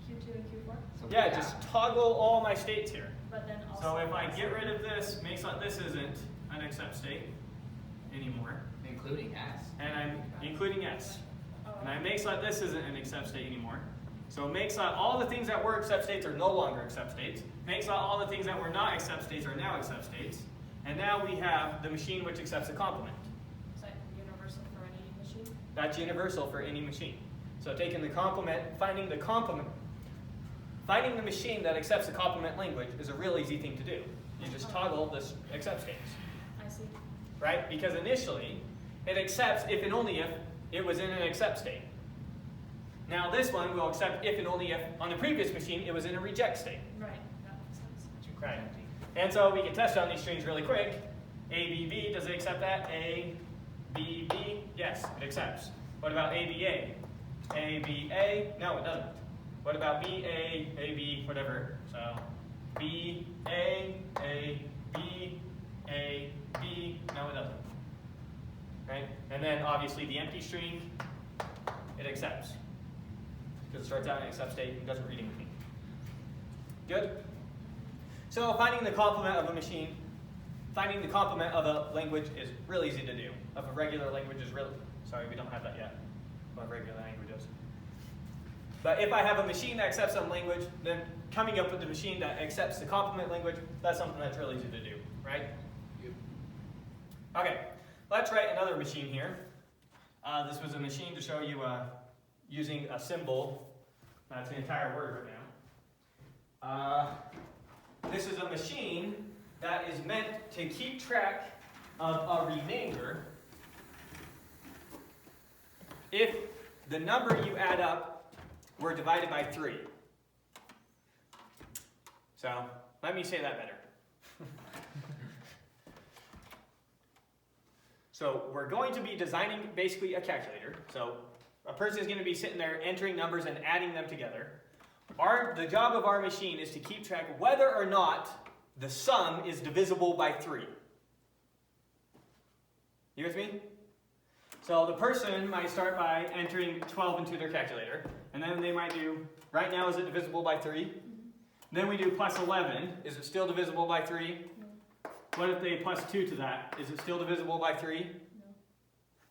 Q2 and Q4. So Yeah, just toggle all my states here. But then also. So if I get rid of this, makes like this isn't an accept state anymore. including S. And I'm including S. And I makes like this isn't an accept state anymore. So it makes like all the things that were accept states are no longer accept states. Makes like all the things that were not accept states are now accept states. And now we have the machine which accepts a complement. Is that universal for any machine? That's universal for any machine. So taking the complement, finding the machine that accepts the complement language is a real easy thing to do. You just toggle this accept states, I see. right? Because initially, it accepts if and only if it was in an accept state. Now this one will accept if and only if on the previous machine it was in a reject state. Right, that makes sense. Right. And so we can test on these strings really quick. A, B, B, does it accept that? A, B, B, yes, it accepts. What about A, B, A? A, B, A, no, it doesn't. What about B, A, B, whatever? So B, A, B, no, it doesn't. Right? And then obviously the empty string, it accepts. Because it starts out in an accept state and doesn't read anything. Good? So finding the complement of a machine finding the complement of a language is real easy to do. Of a regular language is real, sorry, we don't have that yet, of regular languages. But if I have a machine that accepts some language, then coming up with the machine that accepts the complement language, that's something that's real easy to do, right? Yep. Okay, let's write another machine here. This was a machine to show you using a symbol. That's the entire word right now. This is a machine that is meant to keep track of a remainder if the number you add up were divided by 3. So, let me say that better. So, we're going to be designing basically a calculator. So, a person is going to be sitting there entering numbers and adding them together. The job of our machine is to keep track of whether or not the sum is divisible by 3. You with me? So the person might start by entering 12 into their calculator, and then they might do, right now is it divisible by 3? Then we do plus 11, is it still divisible by 3? No. What if they plus 2 to that? Is it still divisible by 3? No.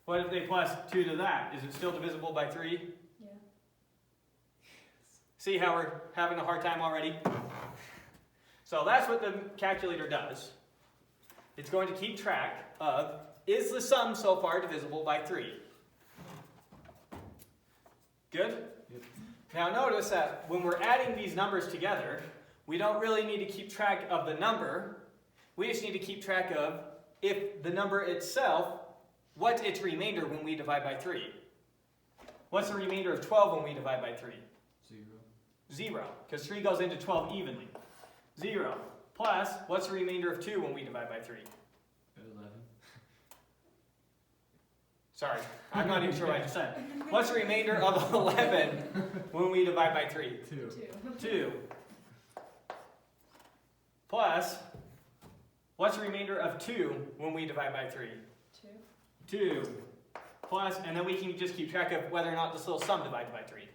What if they plus 2 to that? Is it still divisible by 3? Yeah. See how we're having a hard time already? So that's what the calculator does. It's going to keep track of, is the sum so far divisible by 3? Good? Yep. Now notice that when we're adding these numbers together, we don't really need to keep track of the number. We just need to keep track of if the number itself, what's its remainder when we divide by 3? What's the remainder of 12 when we divide by 3? 0. 0, because 3 goes into 12 evenly. 0 plus, what's the remainder of 2 when we divide by 3? 11. Sorry, I'm not even sure what I just said. What's the remainder of 11 when we divide by 3? 2. 2. Plus, what's the remainder of 2 when we divide by 3? 2. 2. Plus, and then we can just keep track of whether or not this little sum divides by 3.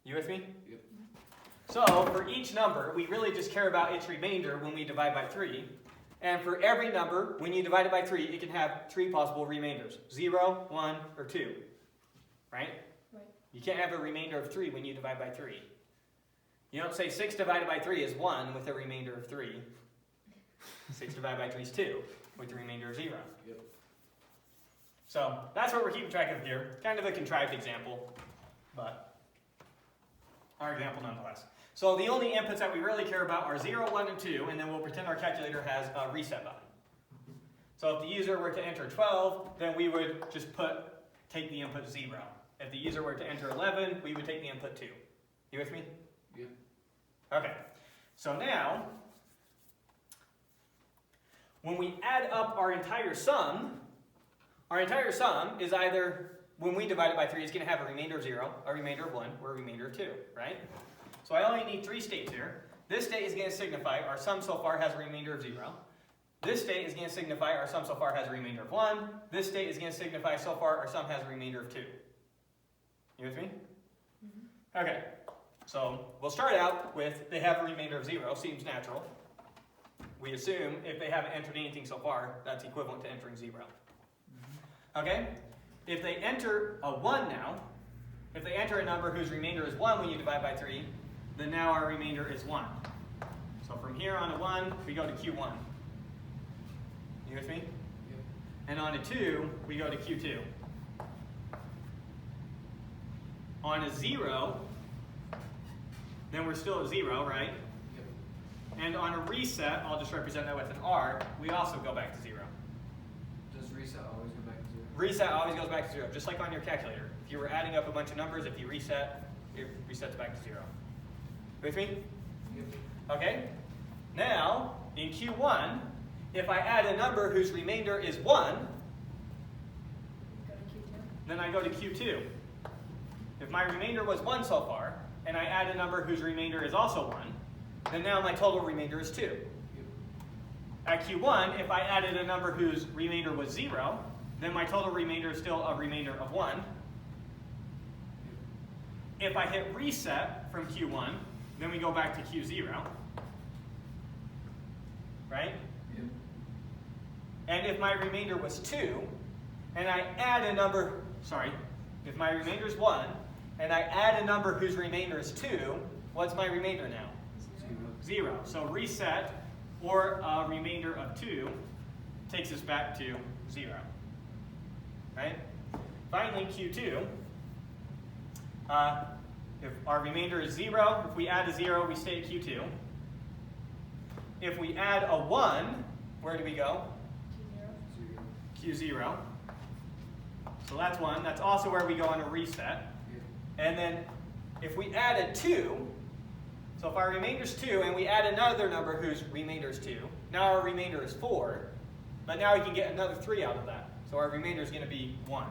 You with me? Yep. So, for each number, we really just care about its remainder when we divide by 3. And for every number, when you divide it by 3, it can have 3 possible remainders. 0, 1, or 2. Right? Right. You can't have a remainder of 3 when you divide by 3. You don't say 6 divided by 3 is 1 with a remainder of 3. 6 divided by 3 is 2 with a remainder of 0. Yep. So, that's what we're keeping track of here. Kind of a contrived example, but our example nonetheless. So the only inputs that we really care about are 0, 1, and 2, and then we'll pretend our calculator has a reset button. So if the user were to enter 12, then we would just take the input 0. If the user were to enter 11, we would take the input 2. You with me? Yep. Okay. So now, when we add up our entire sum is either, when we divide it by 3, it's going to have a remainder of 0, a remainder of 1, or a remainder of 2, right? So I only need 3 states here. This state is going to signify our sum so far has a remainder of 0. This state is going to signify our sum so far has a remainder of 1. This state is going to signify so far our sum has a remainder of 2. You with me? Mm-hmm. Okay. So we'll start out with they have a remainder of 0. Seems natural. We assume if they haven't entered anything so far, that's equivalent to entering 0. Mm-hmm. Okay? If they enter a 1 now, if they enter a number whose remainder is 1 when you divide by 3, then now our remainder is 1. So from here on to 1, we go to Q1. You with me? Yep. And on to 2, we go to Q2. On a 0, then we're still at 0, right? Yep. And on a reset, I'll just represent that with an R, we also go back to 0. Does reset always go back to 0? Reset always goes back to 0, just like on your calculator. If you were adding up a bunch of numbers, if you reset, it resets back to 0. With me? Yep. Okay? Now, in Q1, if I add a number whose remainder is 1, Go to Q2. then I go to Q2. If my remainder was 1 so far, and I add a number whose remainder is also 1, then now my total remainder is 2. Yep. At Q1, if I added a number whose remainder was 0, then my total remainder is still a remainder of 1. If I hit reset from Q1, then we go back to Q0. Right? Yep. and if my remainder was 2, and I add a number, sorry, if my remainder is 1, and I add a number whose remainder is 2, what's my remainder now? 0. So reset, or a remainder of 2, takes us back to 0. Right? Finally, Q2, if our remainder is 0, if we add a 0, we stay at Q2. If we add a 1, where do we go? Q0. So that's 1. That's also where we go on a reset. And then if we add a 2, so if our remainder is 2 and we add another number whose remainder is 2, now our remainder is 4, but now we can get another 3 out of that. So our remainder is going to be 1.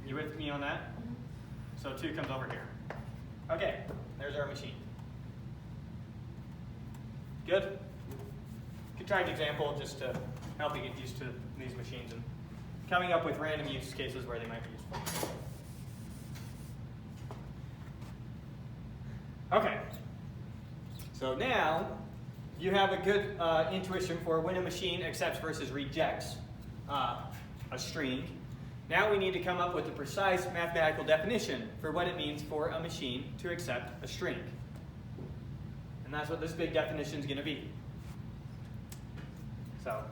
You with me on that? So 2 comes over here. Okay, there's our machine. Good? Could try an example just to help you get used to these machines and coming up with random use cases where they might be useful. Okay, so now you have a good intuition for when a machine accepts versus rejects a string. Now we need to come up with a precise mathematical definition for what it means for a machine to accept a string. And that's what this big definition is going to be. So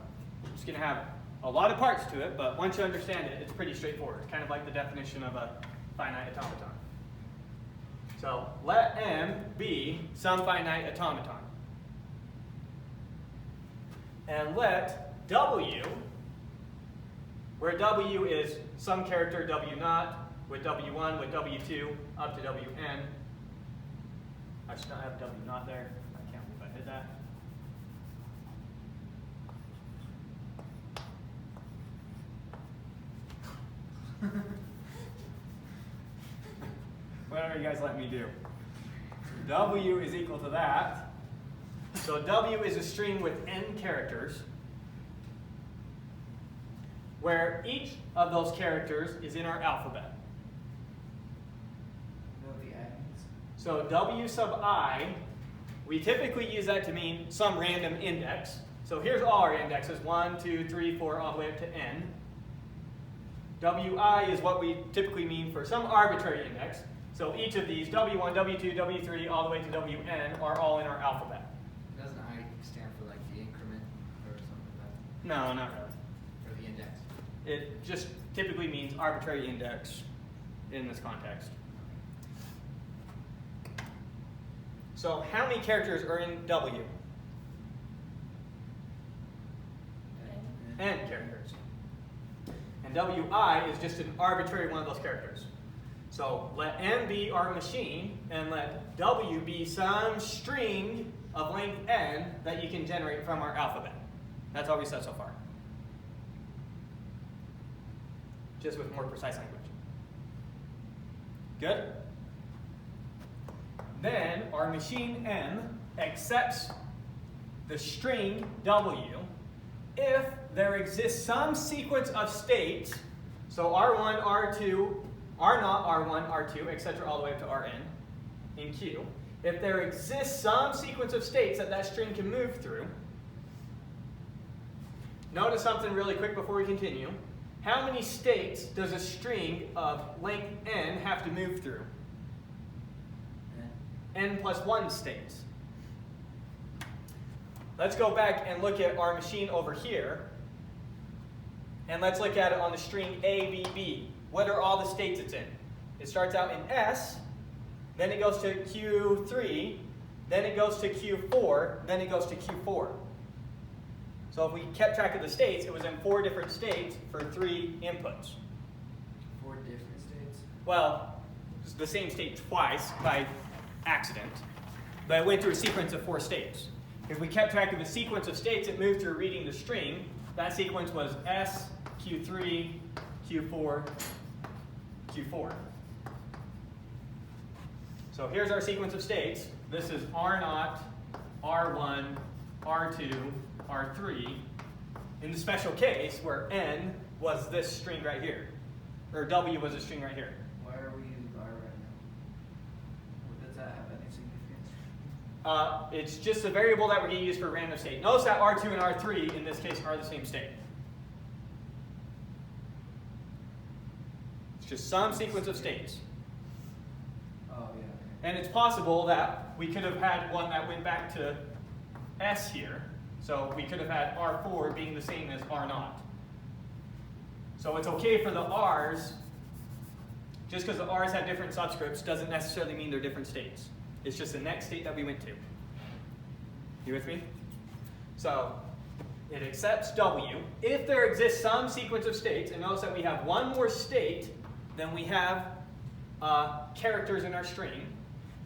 it's going to have a lot of parts to it, but once you understand it, it's pretty straightforward. Kind of like the definition of a finite automaton. So let M be some finite automaton. And let W, where W is some character W naught, with W1, with W2, up to Wn. I should not have W naught there. I can't believe I did that. Whatever you guys let me do. W is equal to that. So W is a string with n characters, where each of those characters is in our alphabet. So W sub I, we typically use that to mean some random index. So here's all our indexes, 1, 2, 3, 4, all the way up to n. Wi is what we typically mean for some arbitrary index. So each of these, W1, W2, W3, all the way to Wn, are all in our alphabet. Doesn't I stand for like the increment or something like that? No, not really. Or the index? It just typically means arbitrary index in this context. So how many characters are in W? N characters. And Wi is just an arbitrary one of those characters. So let M be our machine, and let W be some string of length n that you can generate from our alphabet. That's all we said so far. Just with more precise language. Good? Then our machine M accepts the string W if there exists some sequence of states, so R1, R2, R0, R1, R2, etc., all the way up to Rn in Q. If there exists some sequence of states that that string can move through, notice something really quick before we continue. How many states does a string of length n have to move through? N plus 1 states. Let's go back and look at our machine over here. And let's look at it on the string ABB. What are all the states it's in? It starts out in S, then it goes to Q3, then it goes to Q4, then it goes to Q4. So if we kept track of the states, it was in 4 different states for 3 inputs. 4 different states? Well, it's the same state twice by accident, but it went through a sequence of 4 states. If we kept track of a sequence of states, it moved through reading the string. That sequence was S, Q3, Q4, Q4. So here's our sequence of states. This is R0, R1, R2, R3. In the special case where N was this string right here, or W was a string right here. Why are we using R right now? Does that have any significance? It's just a variable that we're going to use for random state. Notice that R2 and R3 in this case are the same state. just some sequence of states. Oh, yeah. And it's possible that we could have had one that went back to S here. So we could have had R4 being the same as R0. So it's okay for the R's. Just because the R's have different subscripts doesn't necessarily mean they're different states. It's just the next state that we went to. You with me? So it accepts W if there exists some sequence of states, and notice that we have one more state than we have characters in our string.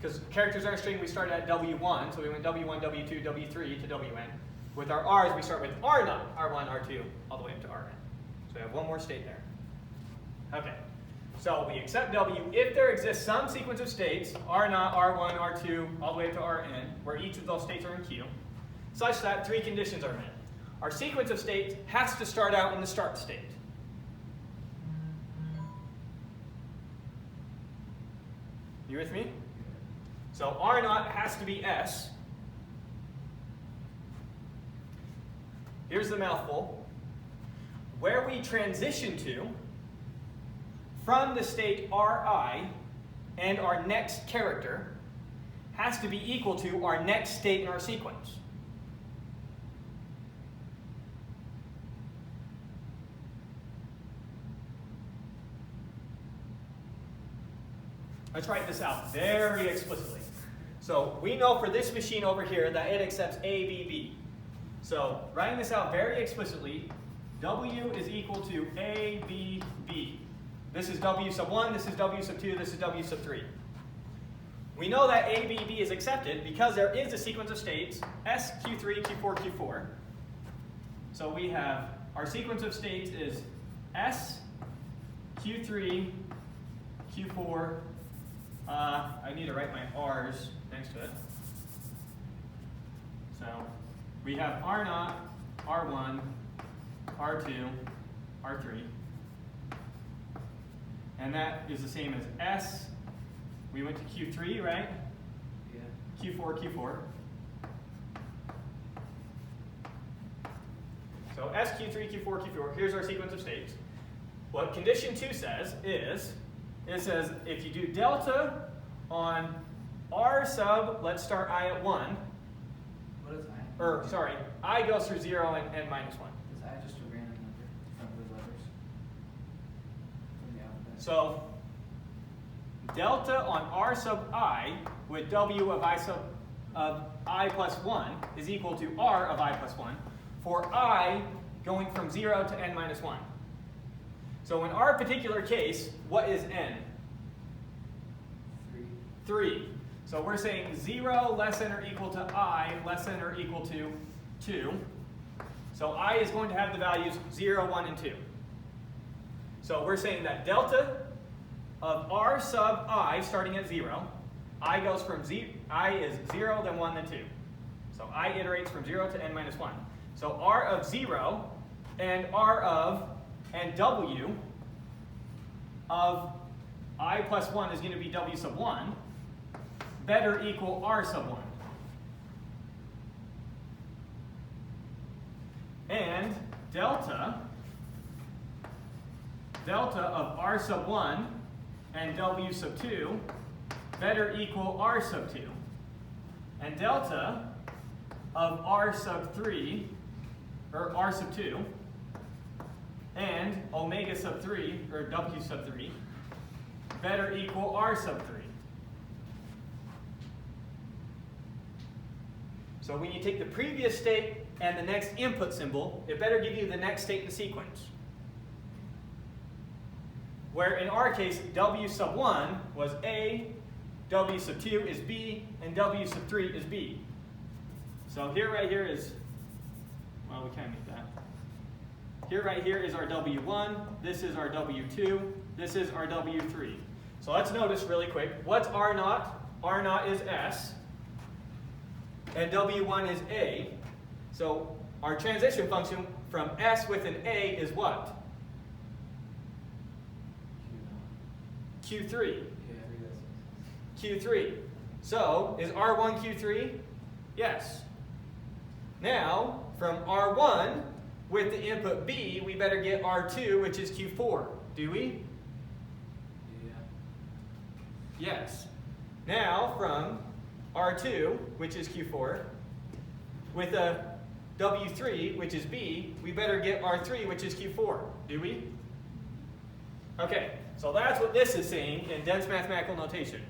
Because characters in our string, we started at W1, so we went W1, W2, W3 to Wn. With our R's, we start with R0, R1, R2, all the way up to Rn. So we have one more state there. Okay, so we accept W if there exists some sequence of states, R0, R1, R2, all the way up to Rn, where each of those states are in Q, such that three conditions are met. Our sequence of states has to start out in the start state. You with me? So R0 has to be S. Here's the mouthful. Where we transition to from the state Ri and our next character has to be equal to our next state in our sequence. Let's write this out very explicitly. So we know for this machine over here that it accepts A, B, B. So writing this out very explicitly, W is equal to A, B, B. This is W sub 1, this is W sub 2, this is W sub 3. We know that A, B, B is accepted because there is a sequence of states, S, Q3, Q4, Q4. So we have, our sequence of states is S, Q3, Q4, I need to write my R's next to it. So we have R0, R1, R2, R3. And that is the same as S. We went to Q3, right? Yeah. Q4, Q4. So S, Q3, Q4, Q4. Here's our sequence of states. What condition 2 says is, it says if you do delta on R sub, let's start I at 1. What is I? Or, sorry, I goes through 0 and n minus 1. Is I just a random number from the letters? From the alphabet? So, delta on R sub I with W of I plus 1 is equal to R of I plus 1 for I going from 0 to n minus 1. So in our particular case, what is n? 3. So we're saying 0 less than or equal to I less than or equal to 2. So I is going to have the values 0, 1, and 2. So we're saying that delta of R sub I starting at 0, I goes from I is 0, then 1, then 2. So I iterates from 0 to n minus 1. So R of 0 and and W of I plus 1 is going to be W sub 1, better equal R sub 1. And delta of R sub 1 and W sub 2 better equal R sub 2. And delta of R sub 3, or R sub 2, and omega sub 3, or W sub 3, better equal R sub 3. So when you take the previous state and the next input symbol, it better give you the next state in the sequence. Where in our case, W sub 1 was A, W sub 2 is B, and W sub 3 is B. So here, right here is, well, we can't make that. Here, right here is our W1, this is our W2, this is our W3. So let's notice really quick, what's R0? R0 is S, and W1 is A. So our transition function from S with an A is what? Q3. Q3. So is R1 Q3? Yes. Now, from R1, with the input B, we better get R2, which is Q4. Do we? Yes. Now from R2, which is Q4, with a W3, which is B, we better get R3, which is Q4, do we? Okay, so that's what this is saying in dense mathematical notation.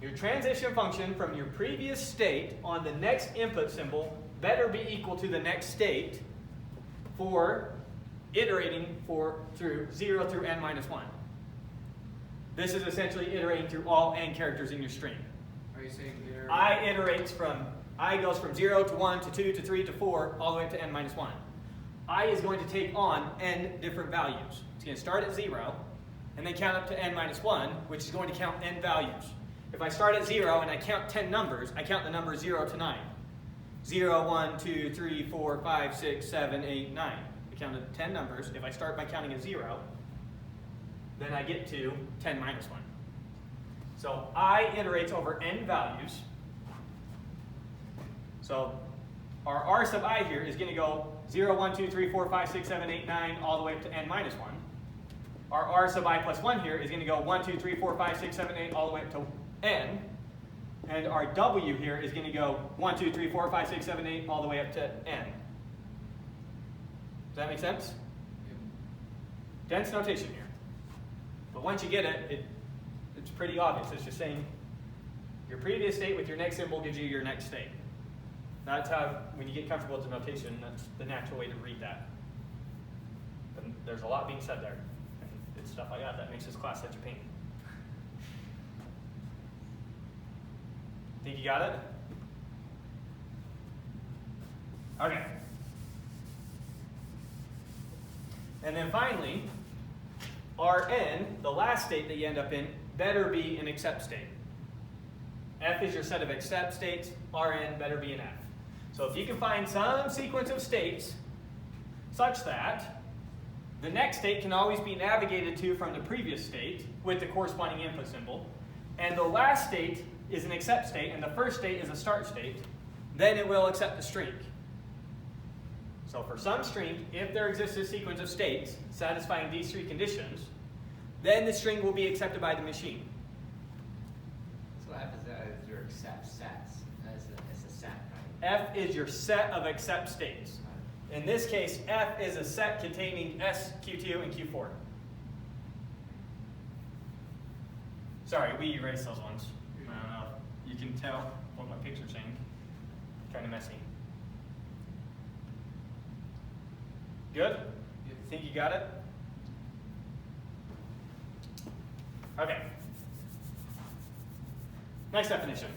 Your transition function from your previous state on the next input symbol better be equal to the next state for iterating through 0 through n minus 1. This is essentially iterating through all n characters in your string. Are you saying there? I goes from 0 to 1 to 2 to 3 to 4 all the way up to n minus 1. I is going to take on n different values. It's going to start at 0 and then count up to n minus 1, which is going to count n values. If I start at 0 and I count 10 numbers, I count the numbers 0 to 9. 0, 1, 2, 3, 4, 5, 6, 7, 8, 9. I counted 10 numbers. If I start by counting at 0, then I get to 10 minus 1. So I iterates over n values. So our r sub I here is going to go 0, 1, 2, 3, 4, 5, 6, 7, 8, 9, all the way up to n minus 1. Our r sub I plus 1 here is going to go 1, 2, 3, 4, 5, 6, 7, 8, all the way up to n. And our w here is going to go 1, 2, 3, 4, 5, 6, 7, 8, all the way up to n. Does that make sense? Dense notation here. But once you get it, it's pretty obvious. It's just saying your previous state with your next symbol gives you your next state. That's how, when you get comfortable with the notation, that's the natural way to read that. But there's a lot being said there. And it's stuff like that makes this class such a pain. Think you got it? Okay. And then finally, Rn, the last state that you end up in, better be an accept state. F is your set of accept states, Rn better be an F. So if you can find some sequence of states such that the next state can always be navigated to from the previous state with the corresponding input symbol, and the last state is an accept state, and the first state is a start state, then it will accept the string. So for some string, if there exists a sequence of states satisfying these three conditions, then the string will be accepted by the machine. So F is your accept sets. It's a set, right? F is your set of accept states. In this case, F is a set containing S, Q2, and Q4. Sorry, we erased those ones. I don't know if you can tell what my picture's saying. Kind of messy. Good? You think you got it? Okay. Next definition.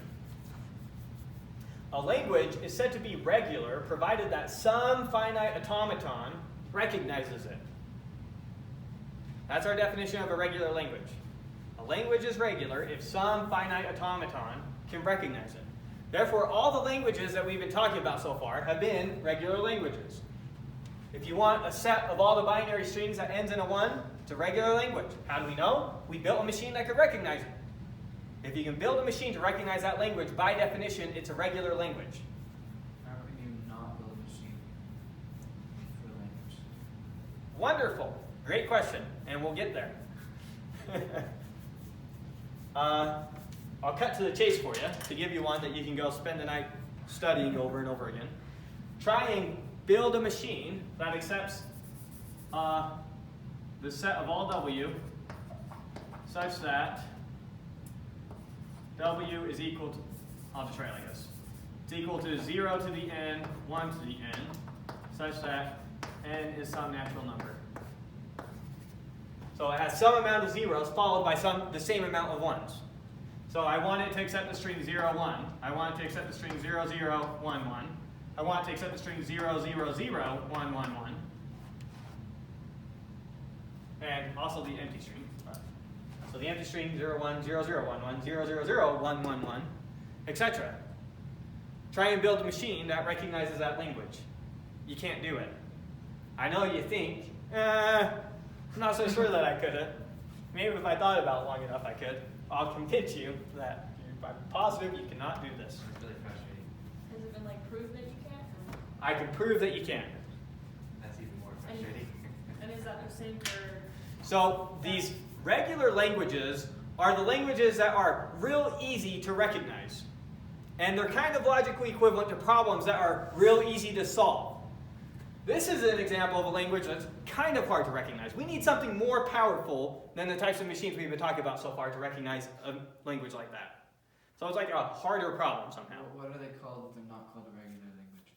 A language is said to be regular provided that some finite automaton recognizes it. That's our definition of a regular language. A language is regular if some finite automaton can recognize it. Therefore, all the languages that we've been talking about so far have been regular languages. If you want a set of all the binary strings that ends in a 1, it's a regular language. How do we know? We built a machine that could recognize it. If you can build a machine to recognize that language, by definition, it's a regular language. How can you not build a machine for language? Wonderful. Great question, and we'll get there. I'll cut to the chase for you to give you one that you can go spend the night studying over and over again. Try and build a machine that accepts the set of all W such that W is equal to, I'll just write it like this. It's equal to 0 to the n, 1 to the n, such that n is some natural number. So it has some amount of zeros followed by the same amount of ones. So I want it to accept the string 0, 1. I want it to accept the string 0, 0, 1, 1. I want it to accept the string 0, 0, 0, 1, 1, 1. And also the empty string. So the empty string 0, 1, 0, 0, 1, 1, 0, 0, 0, 1, 1, 1, etc. Try and build a machine that recognizes that language. You can't do it. I know you think, I'm not so sure that I could. Maybe if I thought about it long enough I could. I'll convince you that I'm positive you cannot do this. It's really frustrating. Has it been like proved that you can't? I can prove that you can. That's even more frustrating. And is that the same for? So these regular languages are the languages that are real easy to recognize. And they're kind of logically equivalent to problems that are real easy to solve. This is an example of a language that's kind of hard to recognize. We need something more powerful than the types of machines we've been talking about so far to recognize a language like that. So it's like a harder problem somehow. What are they called if they're not called a regular language?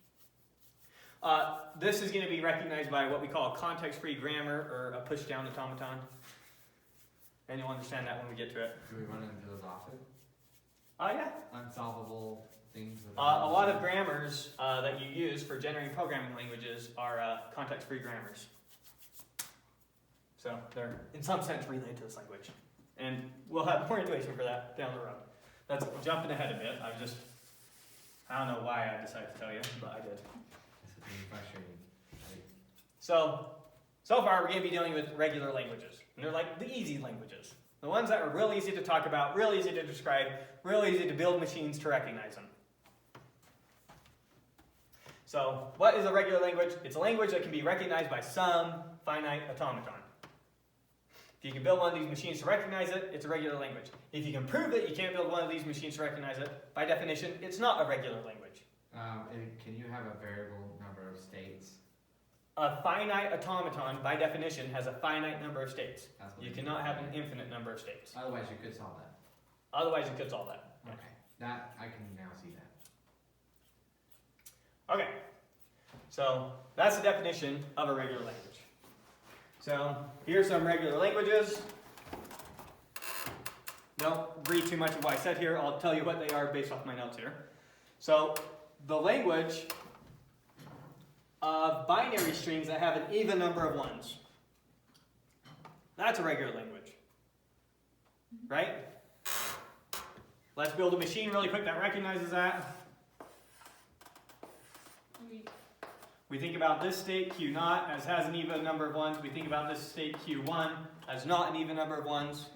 This is going to be recognized by what we call a context-free grammar or a push-down automaton. And you'll understand that when we get to it. Do we run into those often? Yeah. Unsolvable things? A lot of grammars that you use for generating programming languages are context-free grammars. So they're, in some sense, related to this language. And we'll have more information for that down the road. That's jumping ahead a bit. I don't know why I decided to tell you, but I did. This is really frustrating. So far we're going to be dealing with regular languages. And they're like the easy languages. The ones that are real easy to talk about, real easy to describe, real easy to build machines to recognize them. So what is a regular language? It's a language that can be recognized by some finite automaton. If you can build one of these machines to recognize it, it's a regular language. If you can prove that you can't build one of these machines to recognize it, by definition, it's not a regular language. And can you have a variable number of states? A finite automaton, by definition, has a finite number of states. That's what You it cannot means. have an infinite number of states. Otherwise, you could solve that. Otherwise, you could solve that. Okay, that I can now see that. Okay, so that's the definition of a regular language. So here's some regular languages. Don't read too much of what I said here. I'll tell you what they are based off my notes here. So the language of binary strings that have an even number of ones. That's a regular language, right? Let's build a machine really quick that recognizes that. We think about this state, Q0, as has an even number of ones. We think about this state, Q1, as not an even number of ones.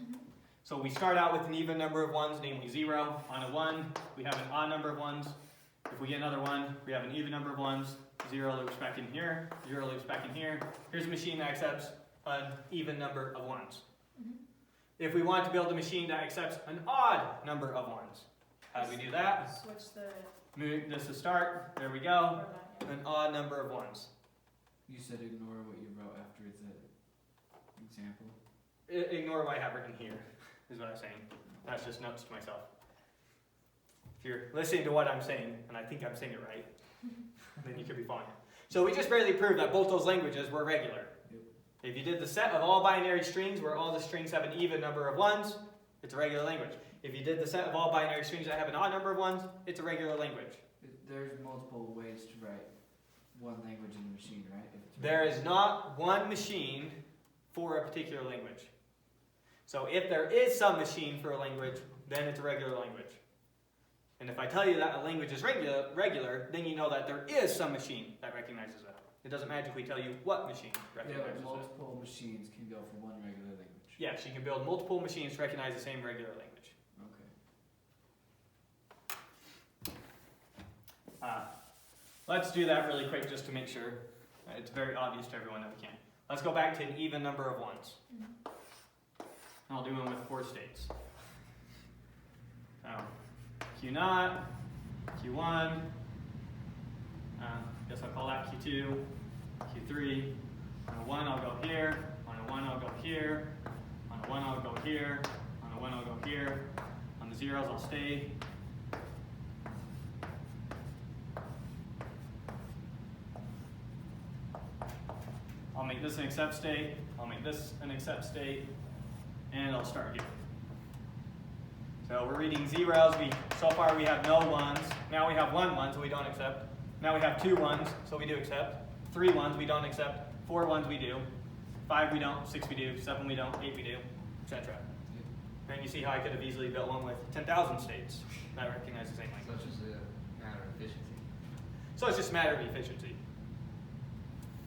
So we start out with an even number of ones, namely 0. On a 1, we have an odd number of ones. If we get another 1, we have an even number of ones. 0 loops back in here, 0 loops back in here. Here's a machine that accepts an even number of ones. If we want to build a machine that accepts an odd number of ones, how do we do that? Switch the Move this to start. There we go. format. An odd number of ones. You said ignore what you wrote after the example. Ignore what I have written here, is what I'm saying. That's just notes to myself. If you're listening to what I'm saying, and I think I'm saying it right, then you could be fine. So we just barely proved that both those languages were regular. Yep. If you did the set of all binary strings where all the strings have an even number of ones, it's a regular language. If you did the set of all binary strings that have an odd number of ones, it's a regular language. There's multiple ways to write one language in the machine, right? If it's There is not one machine for a particular language. So if there is some machine for a language, then it's a regular language. And if I tell you that a language is regular, then you know that there is some machine that recognizes it. It doesn't magically tell you what machine Yeah, recognizes but it. multiple machines can go for one regular language. Yes, you can build multiple machines to recognize the same regular language. Okay. Let's do that really quick just to make sure it's very obvious to everyone that we can. Let's go back to an even number of ones. I'll do one with 4 states. So, Q0, Q1, guess I'll call that Q2, Q3. On a 1 I'll go here, on a 1 I'll go here, on a 1 I'll go here, on a 1 I'll go here, on the zeros I'll stay. I'll make this an accept state, I'll make this an accept state, and I'll start here. So we're reading zeros. So far we have no ones. Now we have 1 1, so we don't accept. Now we have 2 1s, so we do accept. 3 1s we don't accept. 4 1s we do. 5 we don't. 6 we do. 7 we don't. 8 we do, etc. And you see how I could have easily built one with 10,000 states that recognize the same So language. it's just a matter of efficiency. So it's just a matter of efficiency.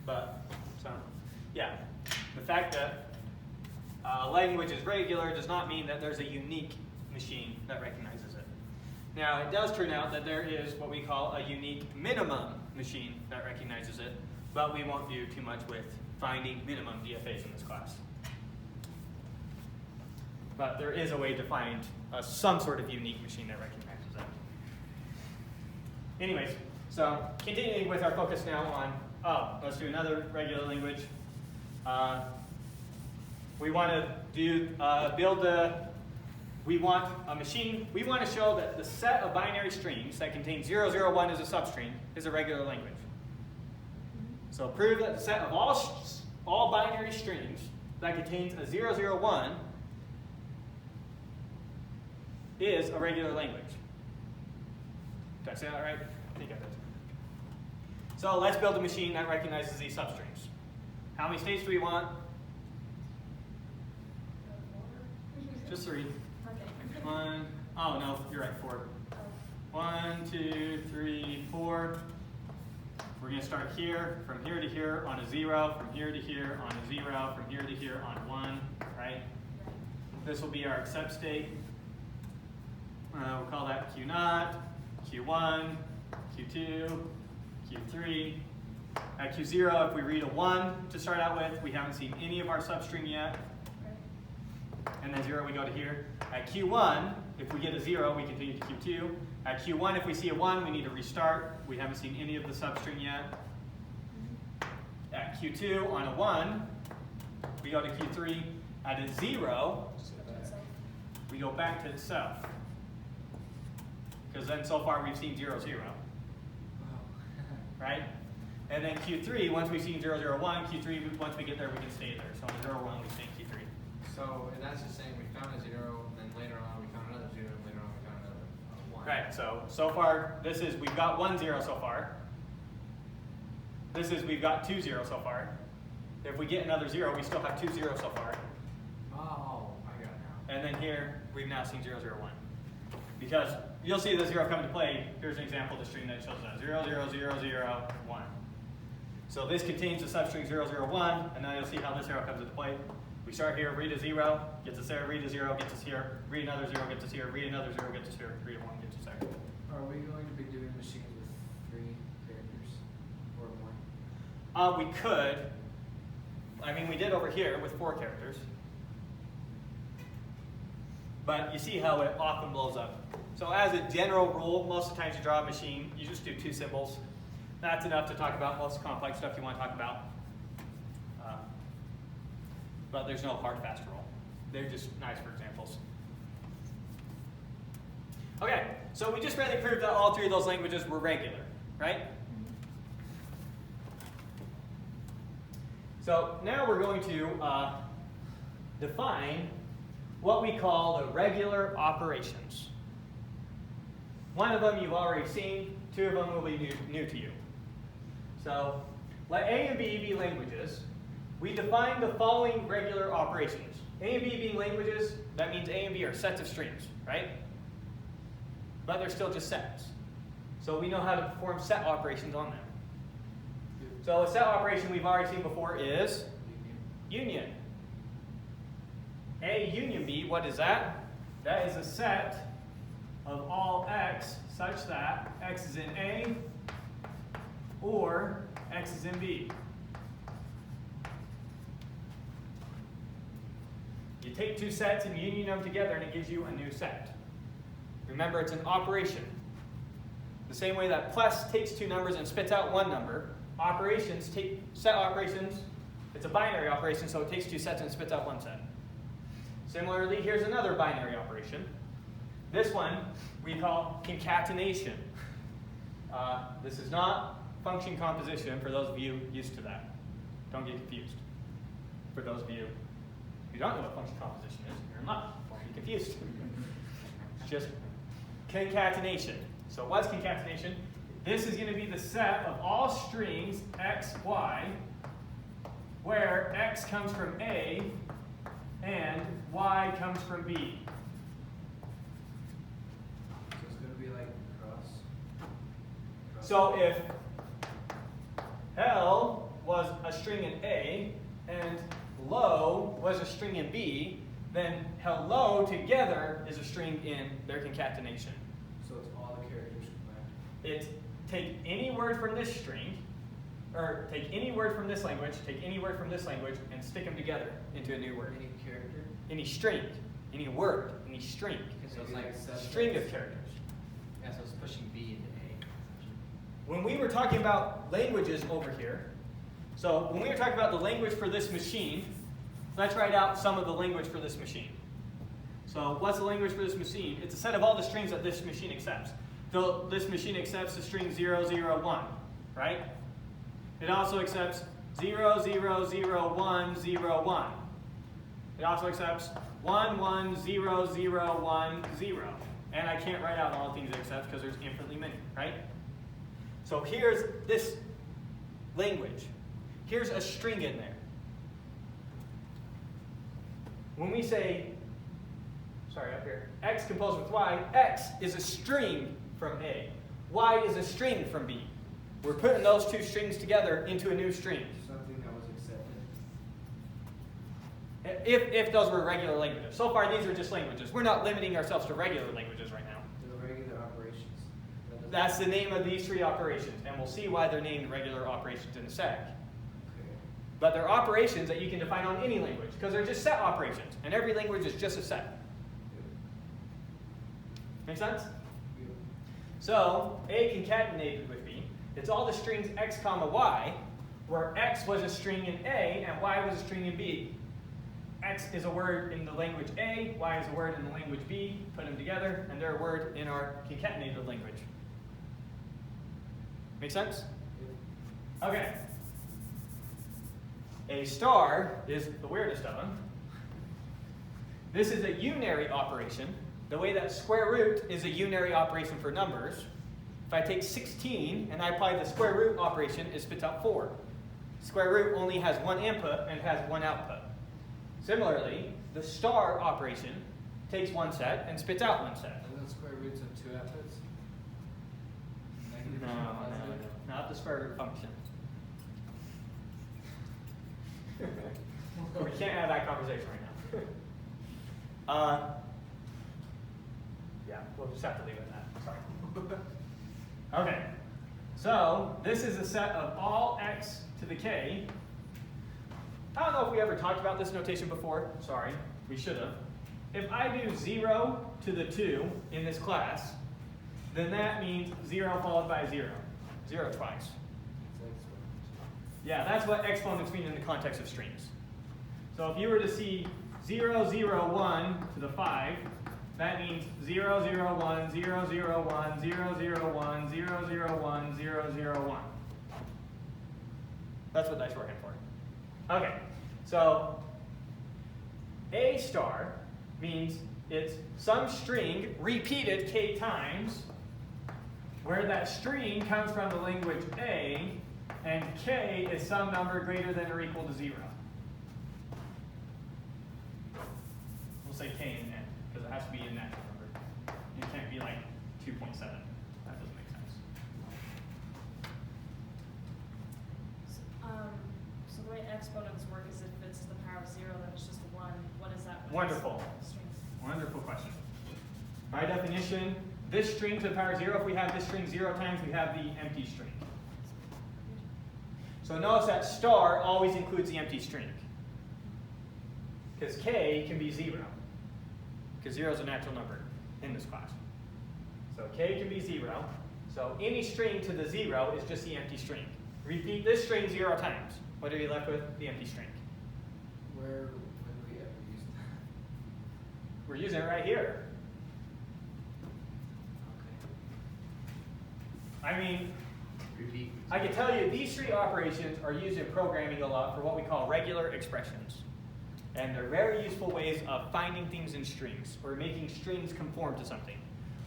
But, so, yeah. The fact that language is regular does not mean that there's a unique machine that recognizes it. Now, it does turn out that there is what we call a unique minimum machine that recognizes it, but we won't do too much with finding minimum DFAs in this class. But there is a way to find some sort of unique machine that recognizes that. Anyways, so continuing with our focus now on, let's do another regular language. We want to do, we want a machine, we want to show that the set of binary strings that contain 0, 0, 1 as a substring is a regular language. So prove that the set of all binary strings that contains a 0, 0, 1 is a regular language. Did I say that right? I think I did. So let's build a machine that recognizes these substrings. How many states do we want? Just 3. Okay. 1, oh no, you're right, 4. 1, 2, 3, 4. We're going to start here, from here to here on a 0, from here to here on a 0, from here to here on a 1, right? This will be our accept state. We'll call that Q0, Q1, Q2, Q3. At Q0, if we read a 1 to start out with, we haven't seen any of our substring yet. And then 0, we go to here. At Q1, if we get a 0, we continue to Q2. At Q1, if we see a 1, we need to restart. We haven't seen any of the substring yet. At Q2, on a 1, we go to Q3. At a 0, we go back to itself. Because then so far we've seen 0, 0. Right? And then Q3, once we've seen 0, 0, 1, Q3, once we get there, we can stay there. So on 0, 1, we stay in Q3. So, and that's just saying we found a 0, and then later on we found another 0, and later on we found another 1. Right, so far, this is, we've got 1, 0 so far. This is, we've got 2, 0 so far. If we get another 0, we still have 2, 0 so far. Oh, I got it now. And then here, we've now seen 0, 0, 1. Because you'll see the 0 come into play. Here's an example of the string that shows that 0, 0, 0, 0, 1. So this contains the substring 0, 0, 1, and now you'll see how this arrow comes into play. We start here, read a 0, gets us there, read a 0, gets us here, read another 0, gets us here, read another 0, gets us here, read a 1, gets us there. Are we going to be doing machines with 3 characters or more? We could. I mean, we did over here with 4 characters. But you see how it often blows up. So as a general rule, most of the times you draw a machine, you just do 2 symbols. That's enough to talk about most complex stuff you want to talk about. But there's no hard, fast rule. They're just nice for examples. Okay, so we just really proved that all 3 of those languages were regular, right? So now we're going to define what we call the regular operations. One of them you've already seen, 2 of them will be new to you. So let A and B be languages. We define the following regular operations. A and B being languages, that means A and B are sets of strings, right? But they're still just sets. So we know how to perform set operations on them. So a set operation we've already seen before is union. A union B, what is that? That is a set of all x such that x is in A or x is in B. You take 2 sets and union them together and it gives you a new set. Remember, it's an operation. The same way that plus takes 2 numbers and spits out 1 number, operations take set operations. It's a binary operation, so it takes 2 sets and spits out 1 set. Similarly, here's another binary operation. This one we call concatenation. This is not function composition for those of you used to that. Don't get confused. For those of you who don't know what function composition is, you're not. Don't be confused. It's just concatenation. So what's concatenation? This is going to be the set of all strings x, y, where x comes from A and y comes from B. So it's going to be like cross. So if L was a string in A and low was a string in B, then hello together is a string in their concatenation. So it's all the characters combined. It take any word from this string, or take any word from this language, take any word from this language, and stick them together into a new word. Any character? Any string. any word, any string. So it's like String of characters. Yeah, so it's pushing B into A. When we were talking about languages over here, so when we were talking about the language for this machine, let's write out some of the language for this machine. So what's the language for this machine? It's a set of all the strings that this machine accepts. So this machine accepts the string 0, 0, 1, right? It also accepts 0, 0, 0, 1, 0, 1. It also accepts 1, 1, 0, 0, 1, 0. And I can't write out all the things it accepts because there's infinitely many, right? So here's this language. Here's a string in there. When we say, sorry, up here, x composed with y, x is a string from A. Y is a string from B. We're putting those two strings together into a new string. Something that was accepted. If those were regular languages. So far, these are just languages. We're not limiting ourselves to regular languages right now. The regular operations. That's the name of these three operations, and we'll see why they're named regular operations in a sec. Okay. But they're operations that you can define on any language, because they're just set operations, and every language is just a set. Make sense? So, A concatenated with B, it's all the strings x comma y, where x was a string in A and y was a string in B. X is a word in the language A, y is a word in the language B, put them together, and they're a word in our concatenated language. Make sense? Okay. A star is the weirdest of them. This is a unary operation. The way that square root is a unary operation for numbers. If I take 16 and I apply the square root operation, it spits out 4. Square root only has one input and has one output. Similarly, the star operation takes one set and spits out one set. Are those square roots of two outputs? Negative No, and positive? not the square root function. We can't have that conversation right now. Yeah, we'll just have to leave it at that. Sorry. Okay, so this is a set of all x to the k. I don't know if we ever talked about this notation before. Sorry, we should have. If I do 0 to the 2 in this class, then that means 0 followed by 0. 0 twice. Yeah, that's what exponents mean in the context of strings. So if you were to see 0, 0, 1 to the 5, that means 0, 0, 1, 0, 0, 1, 0, 0, 1, 0, 0, 1, 0, 0, 1. That's what that's shorthand for. Okay, so A star means it's some string repeated k times, where that string comes from the language A, and k is some number greater than or equal to 0. We'll say k in n, because it has to be a natural number. It can't be like 2.7. That doesn't make sense. So the way exponents work is if it's to the power of 0, then it's just 1. What is that? Wonderful. Strings. Wonderful question. By definition, this string to the power 0, if we have this string 0 times, we have the empty string. So notice that star always includes the empty string. Because k can be 0. Because 0 is a natural number in this class. So k can be 0. So any string to the 0 is just the empty string. Repeat this string 0 times. What are you left with? The empty string. When do we ever use that? We're using it right here. Okay. I mean, Repeat. I can tell you these three operations are used in programming a lot for what we call regular expressions. And they're very useful ways of finding things in strings or making strings conform to something.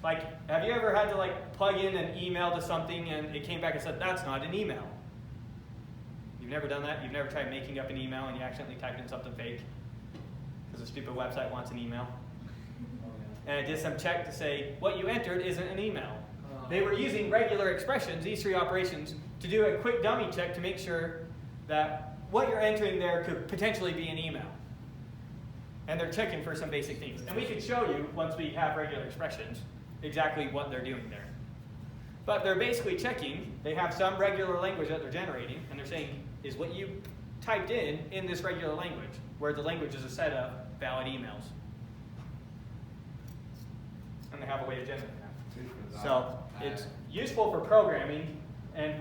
Like, have you ever had to plug in an email to something and it came back and said, that's not an email? You've never done that? You've never tried making up an email and you accidentally typed in something fake? Because a stupid website wants an email. And it did some check to say, what you entered isn't an email. They were using regular expressions, these three operations, to do a quick dummy check to make sure that what you're entering there could potentially be an email. And they're checking for some basic things. And we can show you, once we have regular expressions, exactly what they're doing there. But they're basically checking. They have some regular language that they're generating, and they're saying, is what you typed in this regular language, where the language is a set of valid emails. when they have a way of generating that. Two for the So it's useful for programming, and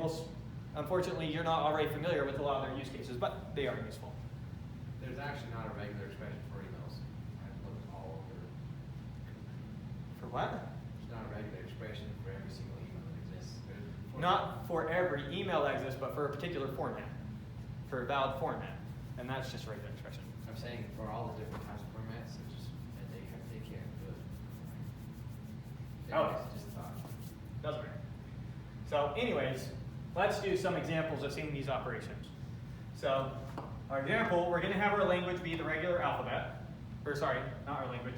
unfortunately you're not already familiar with a lot of their use cases, but they are useful. There's actually not a regular expression for emails. I've looked all over. For what? There's not a regular expression for every single email that exists. Not for every email that exists, but for a particular format, for a valid format, and that's just a regular expression. I'm saying for all the different types of formats, it's just and they can't do it. Oh. It's just a thought. Doesn't matter. So anyways, let's do some examples of seeing these operations. So our example, we're going to have our language be the regular alphabet. Or sorry, not our language.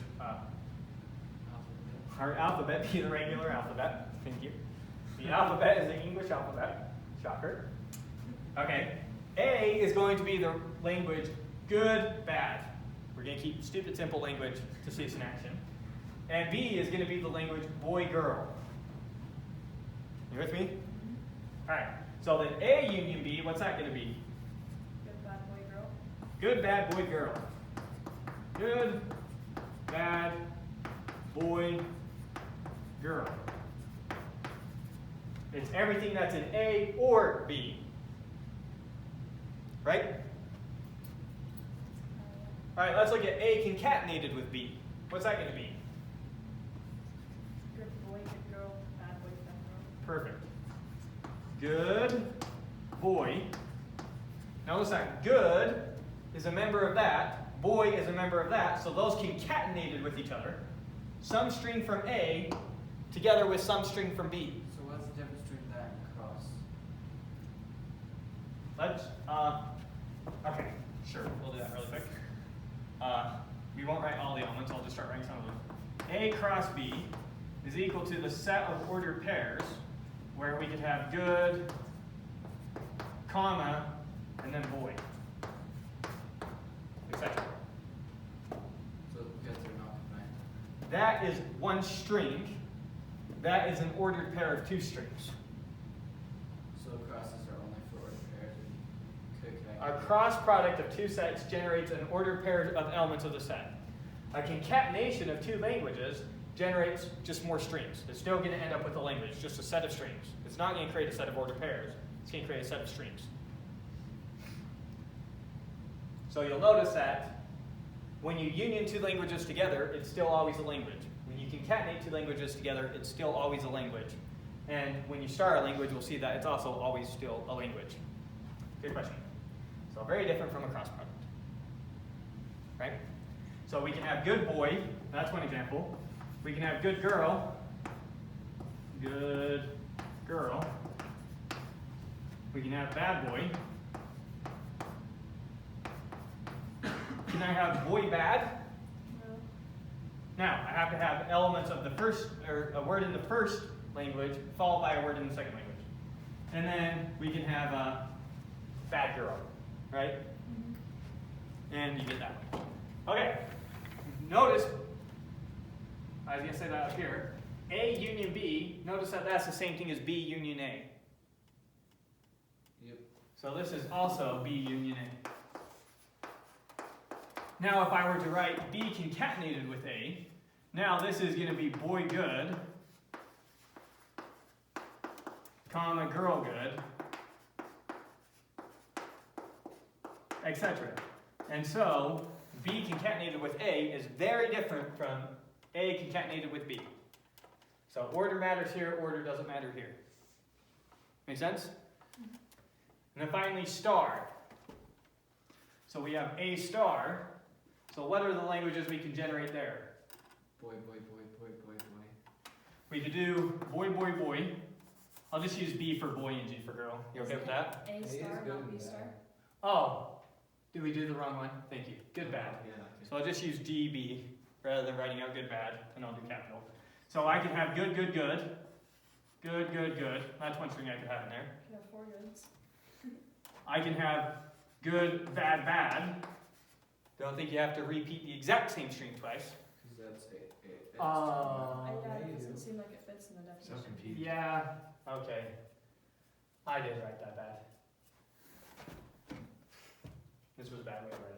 Our alphabet be the regular alphabet. Thank you. The alphabet is the English alphabet. Shocker. Okay. A is going to be the language good, bad. We're going to keep stupid, simple language to see this in action. And B is going to be the language boy, girl. You with me? All right. So then A union B, what's that going to be? Good, bad boy, girl. Good, bad boy, girl. Good, bad boy, girl. It's everything that's in A or B. Right? All right, let's look at A concatenated with B. What's that going to be? Good boy, good girl, bad boy, bad girl. Perfect. Good boy. Notice that good is a member of that, boy is a member of that, so those concatenated with each other. Some string from A together with some string from B. So what's the difference between that and cross? Let's, okay, sure, we'll do that really quick. We won't write all the elements, I'll just start writing some of them. A cross B is equal to the set of ordered pairs where we could have good, comma, and then boy, etc. So because they're not combined. That is one string. That is an ordered pair of two strings. So crosses are only for ordered pairs and could connect. A cross product of two sets generates an ordered pair of elements of the set. A concatenation of two languages generates just more strings. It's still going to end up with a language, just a set of strings. It's not going to create a set of ordered pairs. It's going to create a set of strings. So you'll notice that when you union two languages together, it's still always a language. When you concatenate two languages together, it's still always a language. And when you start a language, we'll see that it's also always still a language. Good question. So very different from a cross product. Right? So we can have good boy, that's one example. We can have good girl, good girl. We can have bad boy. Can I have boy bad? No. Now, I have to have elements of the first, or a word in the first language followed by a word in the second language. And then we can have a bad girl, right? And you get that one. Okay, notice, I was going to say that up here, A union B, notice that that's the same thing as B union A. Yep. So this is also B union A. Now if I were to write B concatenated with A, now this is going to be boy good, comma girl good, etc. And so B concatenated with A is very different from A concatenated with B. So order matters here, order doesn't matter here. Make sense? And then finally star. So we have A star. So what are the languages we can generate there? Boy, boy, boy, boy, boy, boy. We could do boy, boy, boy. I'll just use B for boy and G for girl. You okay with that? A is star, good not and B bad. star. Oh, did we do the wrong one? Thank you. Good, bad. Yeah. So I'll just use GB rather than writing out good, bad, and I'll do capital. So I can have good, good, good. Good, good, good. That's one string I could have in there. Can have 4 goods. I can have good, bad, bad. Don't think you have to repeat the exact same string twice. Because that's it. Yeah, you it doesn't do. seem like it fits in the So definition. confused. Yeah, okay. I did write that bad. This was a bad way to write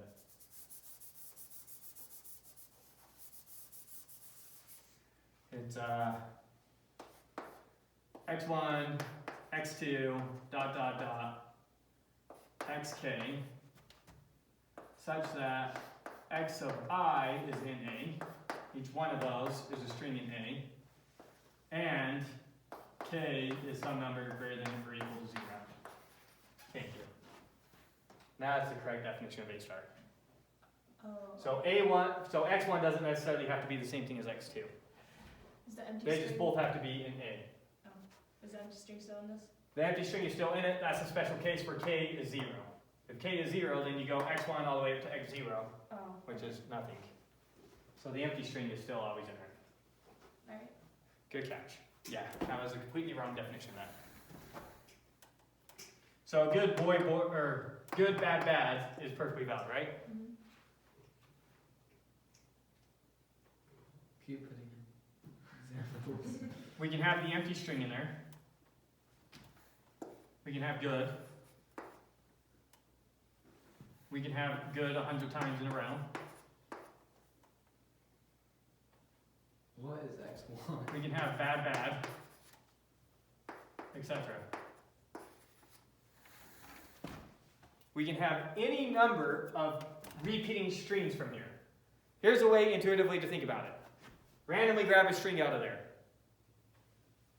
it. It's x1, x2, dot, dot, dot, xk, such that x of I is in A. Each one of those is a string in A. And k is some number greater than or equal to 0. Thank you. Now that's the correct definition of A star. Oh. So A1, so x1 doesn't necessarily have to be the same thing as x2. Is the empty They string? just both have to be in A. Oh. Is the empty string still in this? The empty string is still in it. That's a special case where k is 0. If k is 0, then you go x1 all the way up to x0, Oh. which is nothing. So the empty string is still always in there. Alright. Good catch. Yeah, that was a completely wrong definition of that. So good boy, or good, bad, bad is perfectly valid, right? Mm-hmm. Keep putting examples. We can have the empty string in there. We can have good. We can have good 100 times in a row. What is x1? We can have bad, bad, etc. We can have any number of repeating strings from here. Here's a way intuitively to think about it. Randomly grab a string out of there.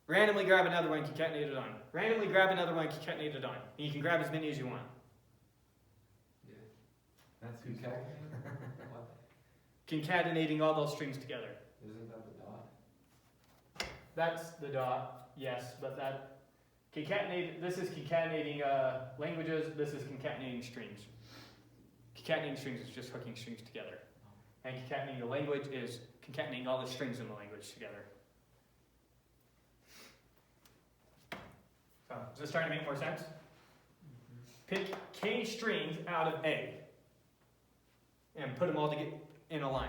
Randomly grab another one, concatenate it on. Randomly grab another one, concatenate it on. And you can grab as many as you want. Yeah. That's Who's okay. What? Concatenating all those strings together. Isn't that the dot? That's the dot, yes, but that this is concatenating languages, this is concatenating strings. Concatenating strings is just hooking strings together. And concatenating the language is concatenating all the strings in the language together. So, is this starting to make more sense? Pick k strings out of A and put them all together in a line.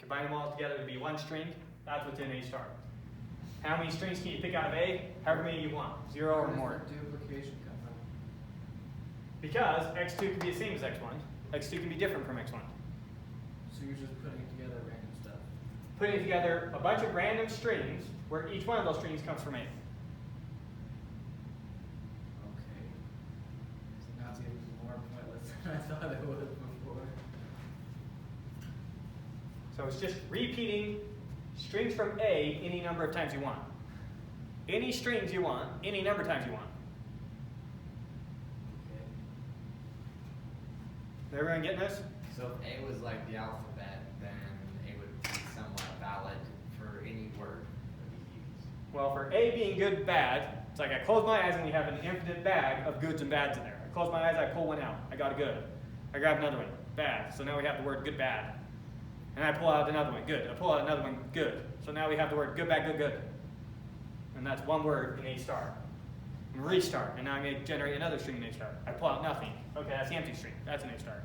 Combine them all together to be one string. That's what's in A star. How many strings can you pick out of A? However many you want, 0 or more. Where does the duplication come from? Because x2 can be the same as x1. x2 can be different from x1. So you're just putting together random stuff. Putting together a bunch of random strings where each one of those strings comes from A. Okay. So now it's even more pointless than I thought it was before. So it's just repeating strings from A any number of times you want. Any strings you want, any number of times you want. Okay. Everyone getting this? So if A was like the alphabet, then it would be somewhat valid for any word that we use. Well, for A being good, bad, it's like I close my eyes and we have an infinite bag of goods and bads in there. I close my eyes, I pull one out. I got a good. I grab another one, bad. So now we have the word good, bad. And I pull out another one, good. I pull out another one, good. So now we have the word good, bad, good, good. And that's one word in A star. And restart, and now I'm going to generate another string in A star. I pull out nothing. Okay, that's the empty string. That's an A star.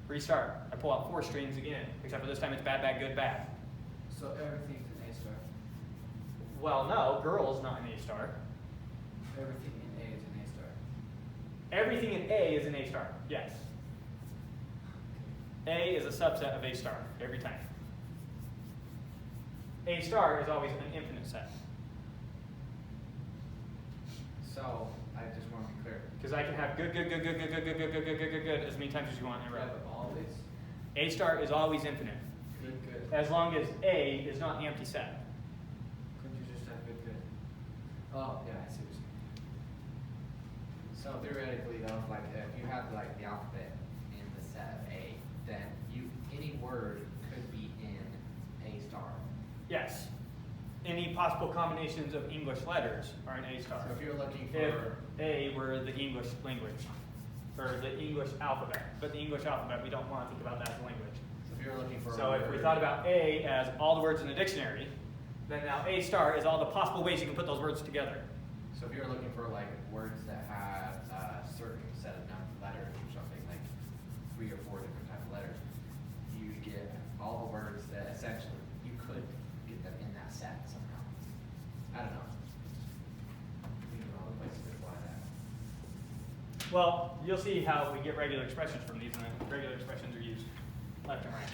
Restart. I pull out 4 strings again, except for this time it's bad, bad, good, bad. So everything's an A star. Well, no, girl's not an A star. Everything in A is an A star. Everything in A is an A star, yes. A is a subset of A star, every time. A star is always an infinite set. So I just want to be clear. Because I can have good, good, good, good, good, good, good, good, good, good, good, good, good as many times as you want in a row. Yeah, but always A star is always infinite, good, good. as long as A is not the empty set. Couldn't you just have good, good? Oh, yeah, I see what you're saying. So theoretically, though, if you have like the alphabet in the set of A, then any word could be in A star. Yes. Any possible combinations of English letters are an A star. So if you're looking If for A were the English language, or the English alphabet. But the English alphabet, we don't want to think about that as a language. so if you're looking for So a if we word- thought about A as all the words in the dictionary, then now A star is all the possible ways you can put those words together. So if you're looking for like words that have a certain set of letters or something, like 3 or 4 different types of letters, you get all the words that essentially you could get them in that set somehow. I don't know. Thinking of all the places to apply that. Well, you'll see how we get regular expressions from these, and then regular expressions are used left and right.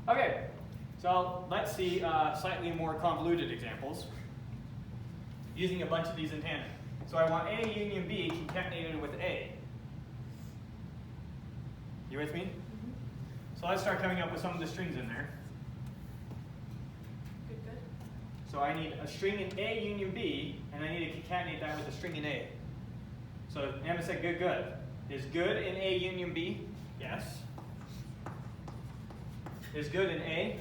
Okay, So let's see slightly more convoluted examples using a bunch of these in tandem. So I want A union B concatenated with A. You with me? So let's start coming up with some of the strings in there. Good, good. So I need a string in A union B, and I need to concatenate that with a string in A. So Emma said good, good. Is good in A union B? Yes. Is good in A?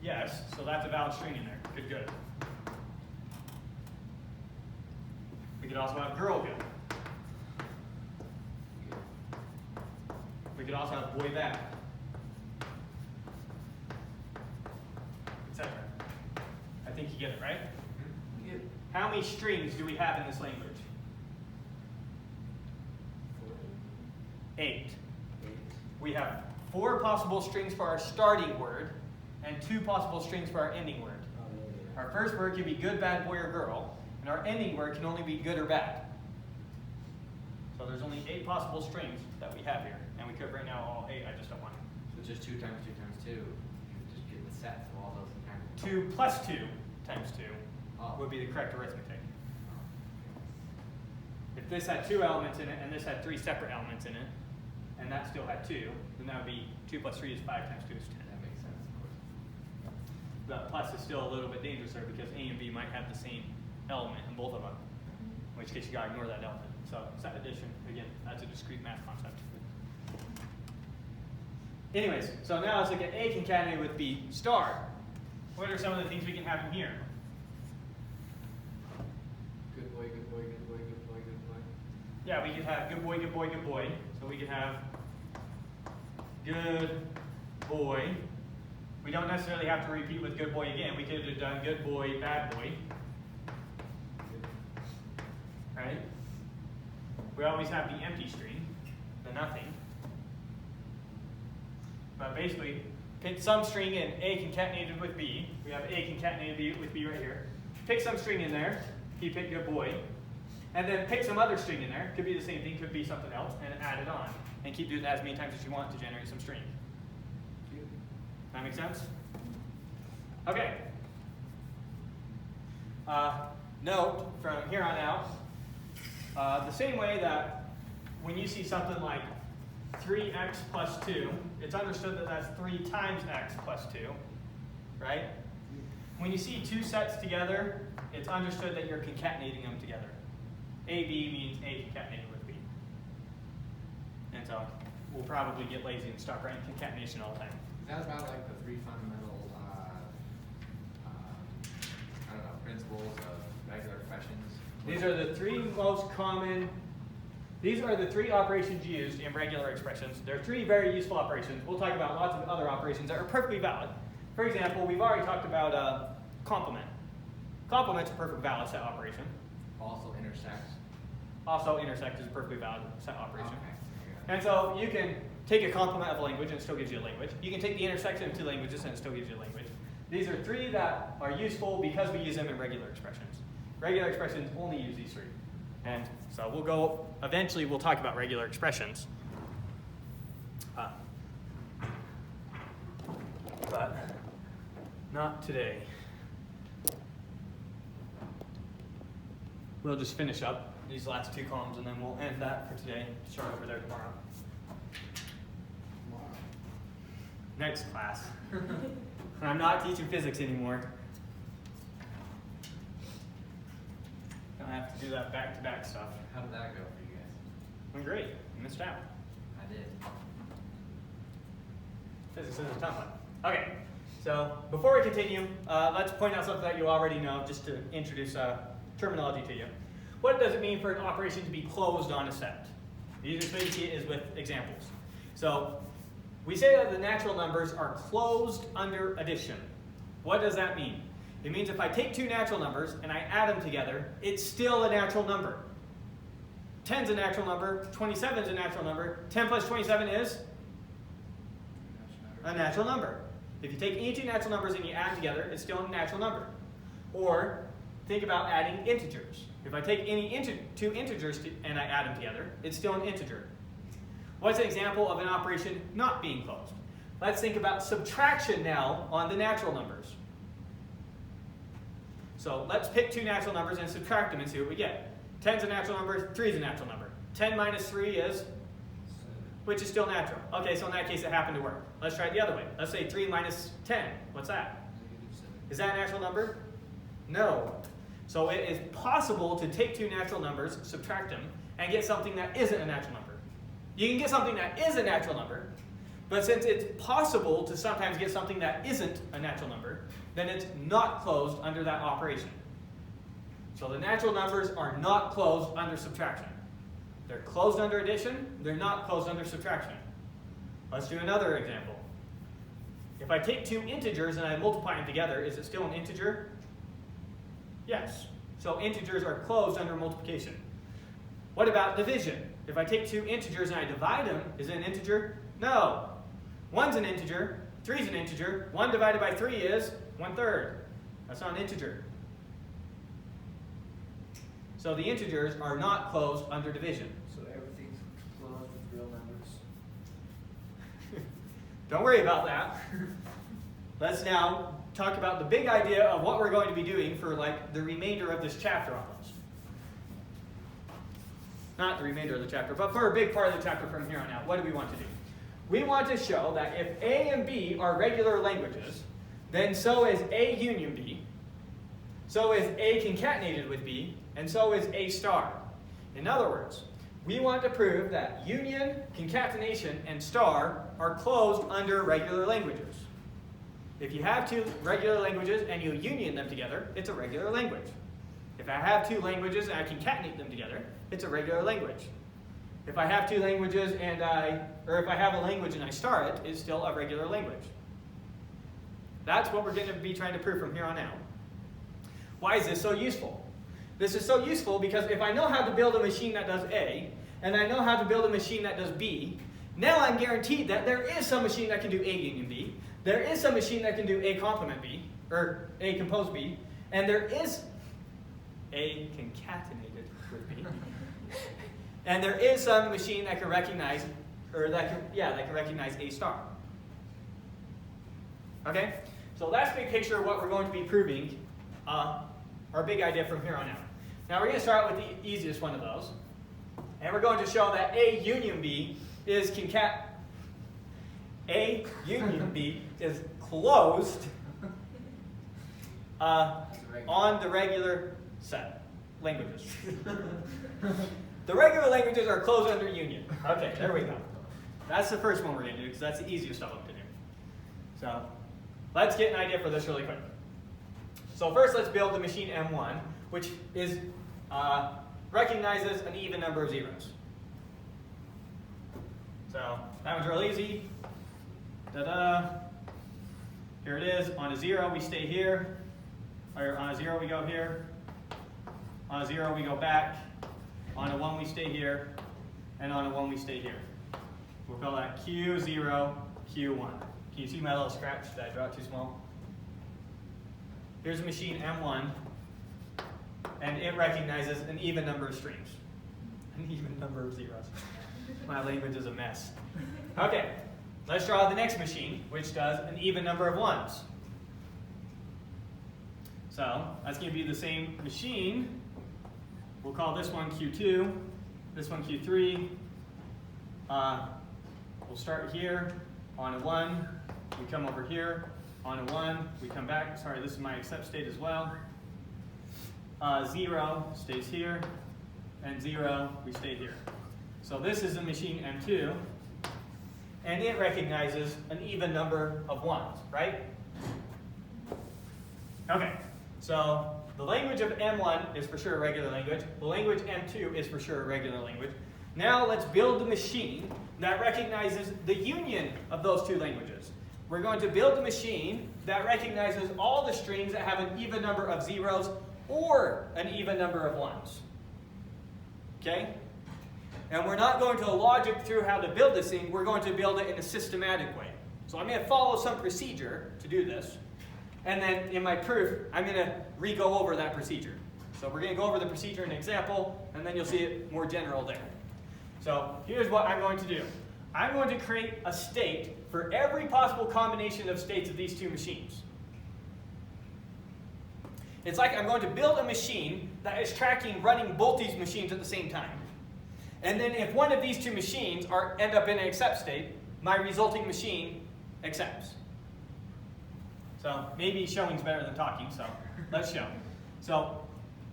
Yes. So that's a valid string in there. Good, good. We could also have girl good. We could also have boy bad, etc. I think you get it, right? You get How many strings do we have in this language? 8. 8. We have 4 possible strings for our starting word and 2 possible strings for our ending word. Oh, yeah. Our first word can be good, bad, boy, or girl, and our ending word can only be good or bad. So there's only 8 possible strings that we have here, and we could right now all 8. I just don't want So just 2 times 2 times 2. You just get the sets of all those times. 2 plus 2 times 2 Oh. would be the correct arithmetic. If this had 2 elements in it, and this had 3 separate elements in it, and that still had 2, then that would be 2 plus 3 is 5 times 2 is 10. That makes sense, of course. The plus is still a little bit dangerous there because A and B might have the same element in both of them, in which case you gotta ignore that element. So set addition, again, that's a discrete math concept. Anyways, so now let's look at A concatenated with B star. What are some of the things we can have in here? Good boy, good boy, good boy, good boy, good boy. Yeah, we could have good boy, good boy, good boy. So we could have good boy. We don't necessarily have to repeat with good boy again. We could have done good boy, bad boy. Right? We always have the empty string, the nothing. But basically, pick some string in A concatenated with B. We have A concatenated with B right here. Pick some string in there. You pick good boy. And then pick some other string in there. Could be the same thing, could be something else, and add it on. And keep doing that as many times as you want to generate some string. That make sense? Okay. Note from here on out, the same way that when you see something like 3x plus 2, it's understood that that's 3 times x plus 2, right? When you see 2 sets together, it's understood that you're concatenating them together. AB means A concatenated with B. And so we'll probably get lazy and stop writing concatenation all the time. Is that about like the 3 fundamental, I don't know, principles of regular expressions? These are the 3 most common, these are the 3 operations used in regular expressions. They're 3 very useful operations. We'll talk about lots of other operations that are perfectly valid. For example, we've already talked about complement. Complement's a perfect valid set operation. Also intersects. Also intersect is a perfectly valid set operation. Okay. And so you can take a complement of a language and it still gives you a language. You can take the intersection of 2 languages and it still gives you a language. These are 3 that are useful because we use them in regular expressions. Regular expressions only use these 3. And so we'll go, eventually we'll talk about regular expressions. But not today. We'll just finish up these last 2 columns and then we'll end that for today. Start over there tomorrow. Next class. I'm not teaching physics anymore. I have to do that back-to-back stuff. How did that go for you guys? Went great. You missed out. I did. Physics is a tough one. Okay, so before we continue, let's point out something that you already know, just to introduce terminology to you. What does it mean for an operation to be closed on a set? The easiest way to see it is with examples. So we say that the natural numbers are closed under addition. What does that mean? It means if I take 2 natural numbers and I add them together, it's still a natural number. 10's a natural number, 27's a natural number, 10 plus 27 is a natural number. If you take any 2 natural numbers and you add them together, it's still a natural number. Or think about adding integers. If I take any 2 integers and I add them together, it's still an integer. What's an example of an operation not being closed? Let's think about subtraction now on the natural numbers. So let's pick two natural numbers and subtract them and see what we get. 10's a natural number, 3's a natural number. 10 minus 3 is, which is still natural. Okay, so in that case it happened to work. Let's try it the other way. Let's say 3 minus 10. What's that? Is that a natural number? No. So it is possible to take two natural numbers, subtract them, and get something that isn't a natural number. You can get something that is a natural number, but since it's possible to sometimes get something that isn't a natural number, then it's not closed under that operation. So the natural numbers are not closed under subtraction. They're closed under addition, they're not closed under subtraction. Let's do another example. If I take two integers and I multiply them together, is it still an integer? Yes. So integers are closed under multiplication. What about division? If I take two integers and I divide them, is it an integer? No. 1's an integer, 3's an integer. 1 divided by 3 is 1/3. That's not an integer. So the integers are not closed under division. So everything's closed with real numbers. Don't worry about that. Let's now talk about the big idea of what we're going to be doing for like the remainder of this chapter almost. Not the remainder of the chapter, but for a big part of the chapter from here on out. What do we want to do? We want to show that if A and B are regular languages, then so is A union B, so is A concatenated with B, and so is A star. In other words, we want to prove that union, concatenation, and star are closed under regular languages. If you have two regular languages and you union them together, it's a regular language. If I have two languages and I concatenate them together, it's a regular language. If I have two languages and if I have a language and I star it, it's still a regular language. That's what we're going to be trying to prove from here on out. Why is this so useful? This is so useful because if I know how to build a machine that does A, and I know how to build a machine that does B, now I'm guaranteed that there is some machine that can do A union B, there is some machine that can do A complement B, or A compose B, and there is A concatenated with B, and there is some machine that can recognize, that can recognize A star. Okay? So that's the big picture of what we're going to be proving, our big idea from here on out. Now we're going to start with the easiest one of those. And we're going to show that A union B is A union B is closed on the regular set languages. The regular languages are closed under union. Okay, there we go. That's the first one we're going to do because that's the easiest of them to do. So let's get an idea for this really quick. So first let's build the machine M1, which is recognizes an even number of zeros. So that one's real easy. Ta-da. Here it is. On a 0 we stay here. Or on a 0 we go here. On a 0 we go back. On a 1 we stay here. And on a 1 we stay here. We'll call that Q0, Q1. Can you see my little scratch? Did I draw it too small? Here's a machine M1. And it recognizes an even number of strings. An even number of zeros. My language is a mess. Okay, let's draw the next machine, which does an even number of ones. So that's going to be the same machine. We'll call this one Q2, this one Q3. We'll start here on a 1. We come over here on a 1. We come back. Sorry, this is my except state as well. 0 stays here, and 0, we stay here. So this is a machine M2, and it recognizes an even number of ones, right? Okay, so the language of M1 is for sure a regular language. The language M2 is for sure a regular language. Now let's build the machine that recognizes the union of those two languages. We're going to build a machine that recognizes all the strings that have an even number of zeros or an even number of ones. Okay? And we're not going to logic through how to build this thing. We're going to build it in a systematic way. So I'm going to follow some procedure to do this. And then in my proof, I'm going to re-go over that procedure. So we're going to go over the procedure in an example, and then you'll see it more general there. So here's what I'm going to do. I'm going to create a state for every possible combination of states of these two machines. It's like I'm going to build a machine that is tracking running both these machines at the same time. And then if one of these two machines end up in an accept state, my resulting machine accepts. So maybe showing is better than talking, so let's show. So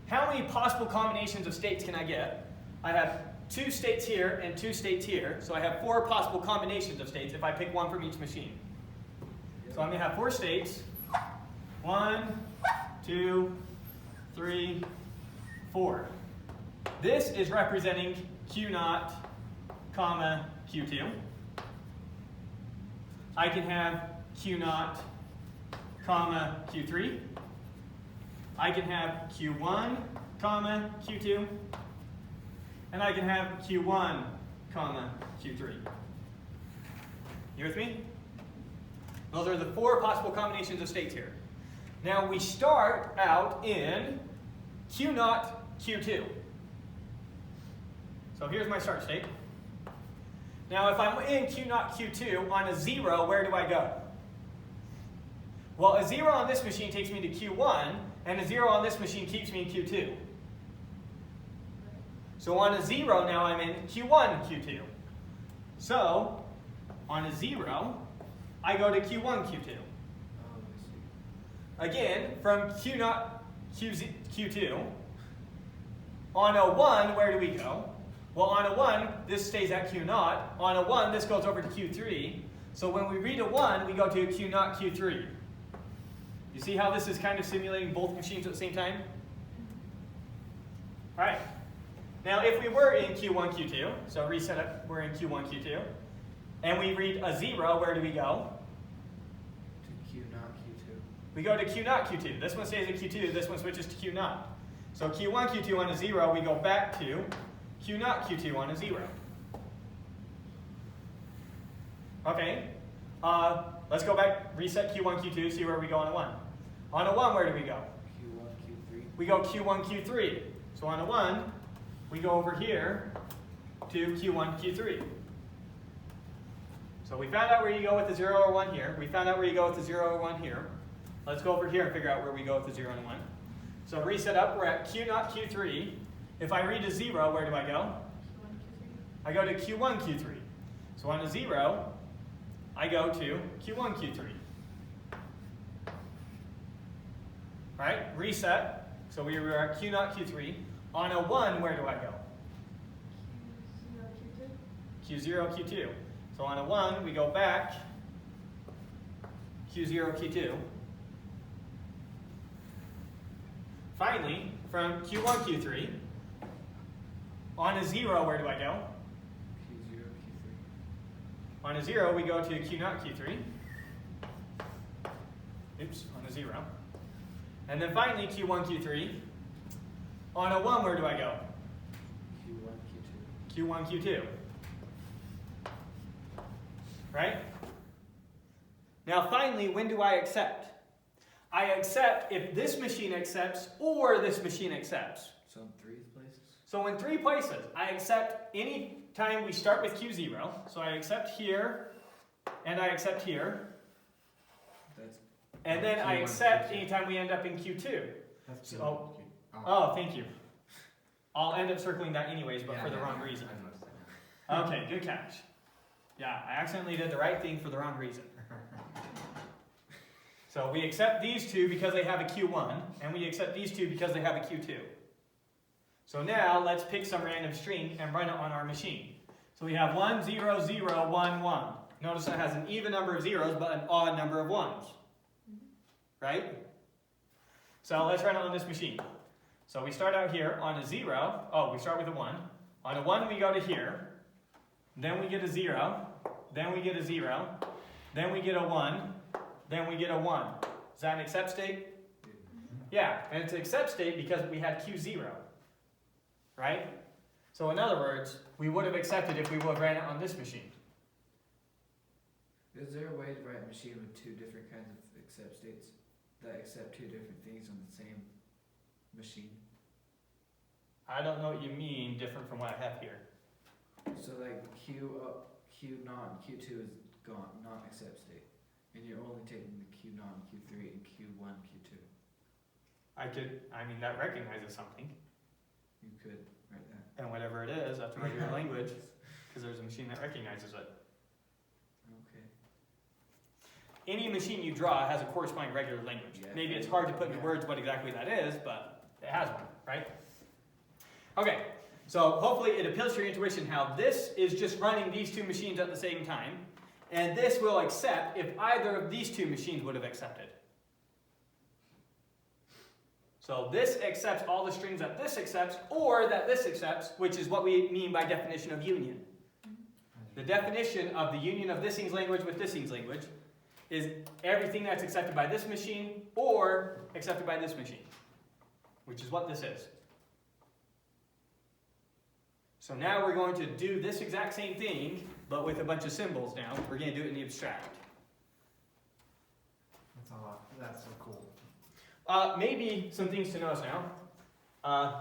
how many possible combinations of states can I get? I have 2 states here and 2 states here, so I have 4 possible combinations of states if I pick one from each machine. So I'm going to have 4 states. 1, 2, 3, 4. This is representing Q0, comma, Q2. I can have Q0, comma, Q3. I can have Q1, comma, Q2. And I can have Q1, comma, Q3. You with me? Those are the 4 possible combinations of states here. Now we start out in Q0, Q2. So here's my start state. Now if I'm in Q0, Q2 on a 0, where do I go? Well, a 0 on this machine takes me to Q1, and a 0 on this machine keeps me in Q2. So on a 0 now I'm in Q1, Q2. So on a 0, I go to Q1, Q2. Again, from Q0, Q2, on a 1, where do we go? Well, on a 1, this stays at Q0. On a 1, this goes over to Q3. So when we read a 1, we go to Q0, Q3. You see how this is kind of simulating both machines at the same time? All right. Now, if we were in Q1, Q2, so reset up, we're in Q1, Q2, and we read a 0, where do we go? To Q0, Q2. We go to Q0, Q2. This one stays at Q2, this one switches to Q0. So Q1, Q2 on a 0, we go back to Q0, Q2 on a 0. Okay, let's go back, reset Q1, Q2, see where we go on a 1. On a 1, where do we go? Q1, Q3. We go Q1, Q3. So on a 1, we go over here to Q1, Q3. So we found out where you go with the 0 or 1 here. We found out where you go with the 0 or 1 here. Let's go over here and figure out where we go with the 0 and 1. So reset up, we're at Q0, Q3. If I read a 0, where do I go? I go to Q1, Q3. So on a 0, I go to Q1, Q3. All right, reset. So we were at Q0, Q3. On a 1, where do I go? Q0, Q2. So on a 1, we go back Q0, Q2. Finally, from Q1, Q3, on a 0, where do I go? Q0, Q3. On a 0, we go to Q0, Q3. Oops, on a 0. And then finally, Q1, Q3. On a 1, where do I go? Q1, Q2. Q1, Q2. Right? Now finally, when do I accept? I accept if this machine accepts or this machine accepts. So in 3 places? So in 3 places, I accept any time we start with Q0. So I accept here, and I accept here. And then I accept anytime we end up in Q2. So, oh, thank you. I'll end up circling that anyways, but for the wrong reason. Okay, good catch. Yeah, I accidentally did the right thing for the wrong reason. So we accept these 2 because they have a Q1, and we accept these 2 because they have a Q2. So now let's pick some random string and run it on our machine. So we have 1, 0, 0, 1, 1. Notice it has an even number of zeros, but an odd number of ones. Right? So let's run it on this machine. So we start out here on a 0. Oh, we start with a 1. On a 1, we go to here. Then we get a 0. Then we get a 0. Then we get a 1. Then we get a 1. Is that an accept state? Yeah, and it's an accept state because we had Q0. Right? So in other words, we would have accepted if we would have ran it on this machine. Is there a way to write a machine with 2 different kinds of accept states that accept 2 different things on the same machine? I don't know what you mean different from what I have here. So like Q naught and Q2 is gone, not accept state. And you're only taking the Q naught and Q3 and Q1, Q2. That recognizes something. You could write that. And whatever it is, that's a regular language, because there's a machine that recognizes it. Okay. Any machine you draw has a corresponding regular language. Yeah. Maybe it's hard to put into words what exactly that is, but it has one, right? Okay, so hopefully it appeals to your intuition how this is just running these two machines at the same time, and this will accept if either of these two machines would have accepted. So this accepts all the strings that this accepts, or that this accepts, which is what we mean by definition of union. The definition of the union of this thing's language with this thing's language is everything that's accepted by this machine or accepted by this machine, which is what this is. So now we're going to do this exact same thing, but with a bunch of symbols now. We're going to do it in the abstract. That's so cool. Maybe some things to notice now. I'm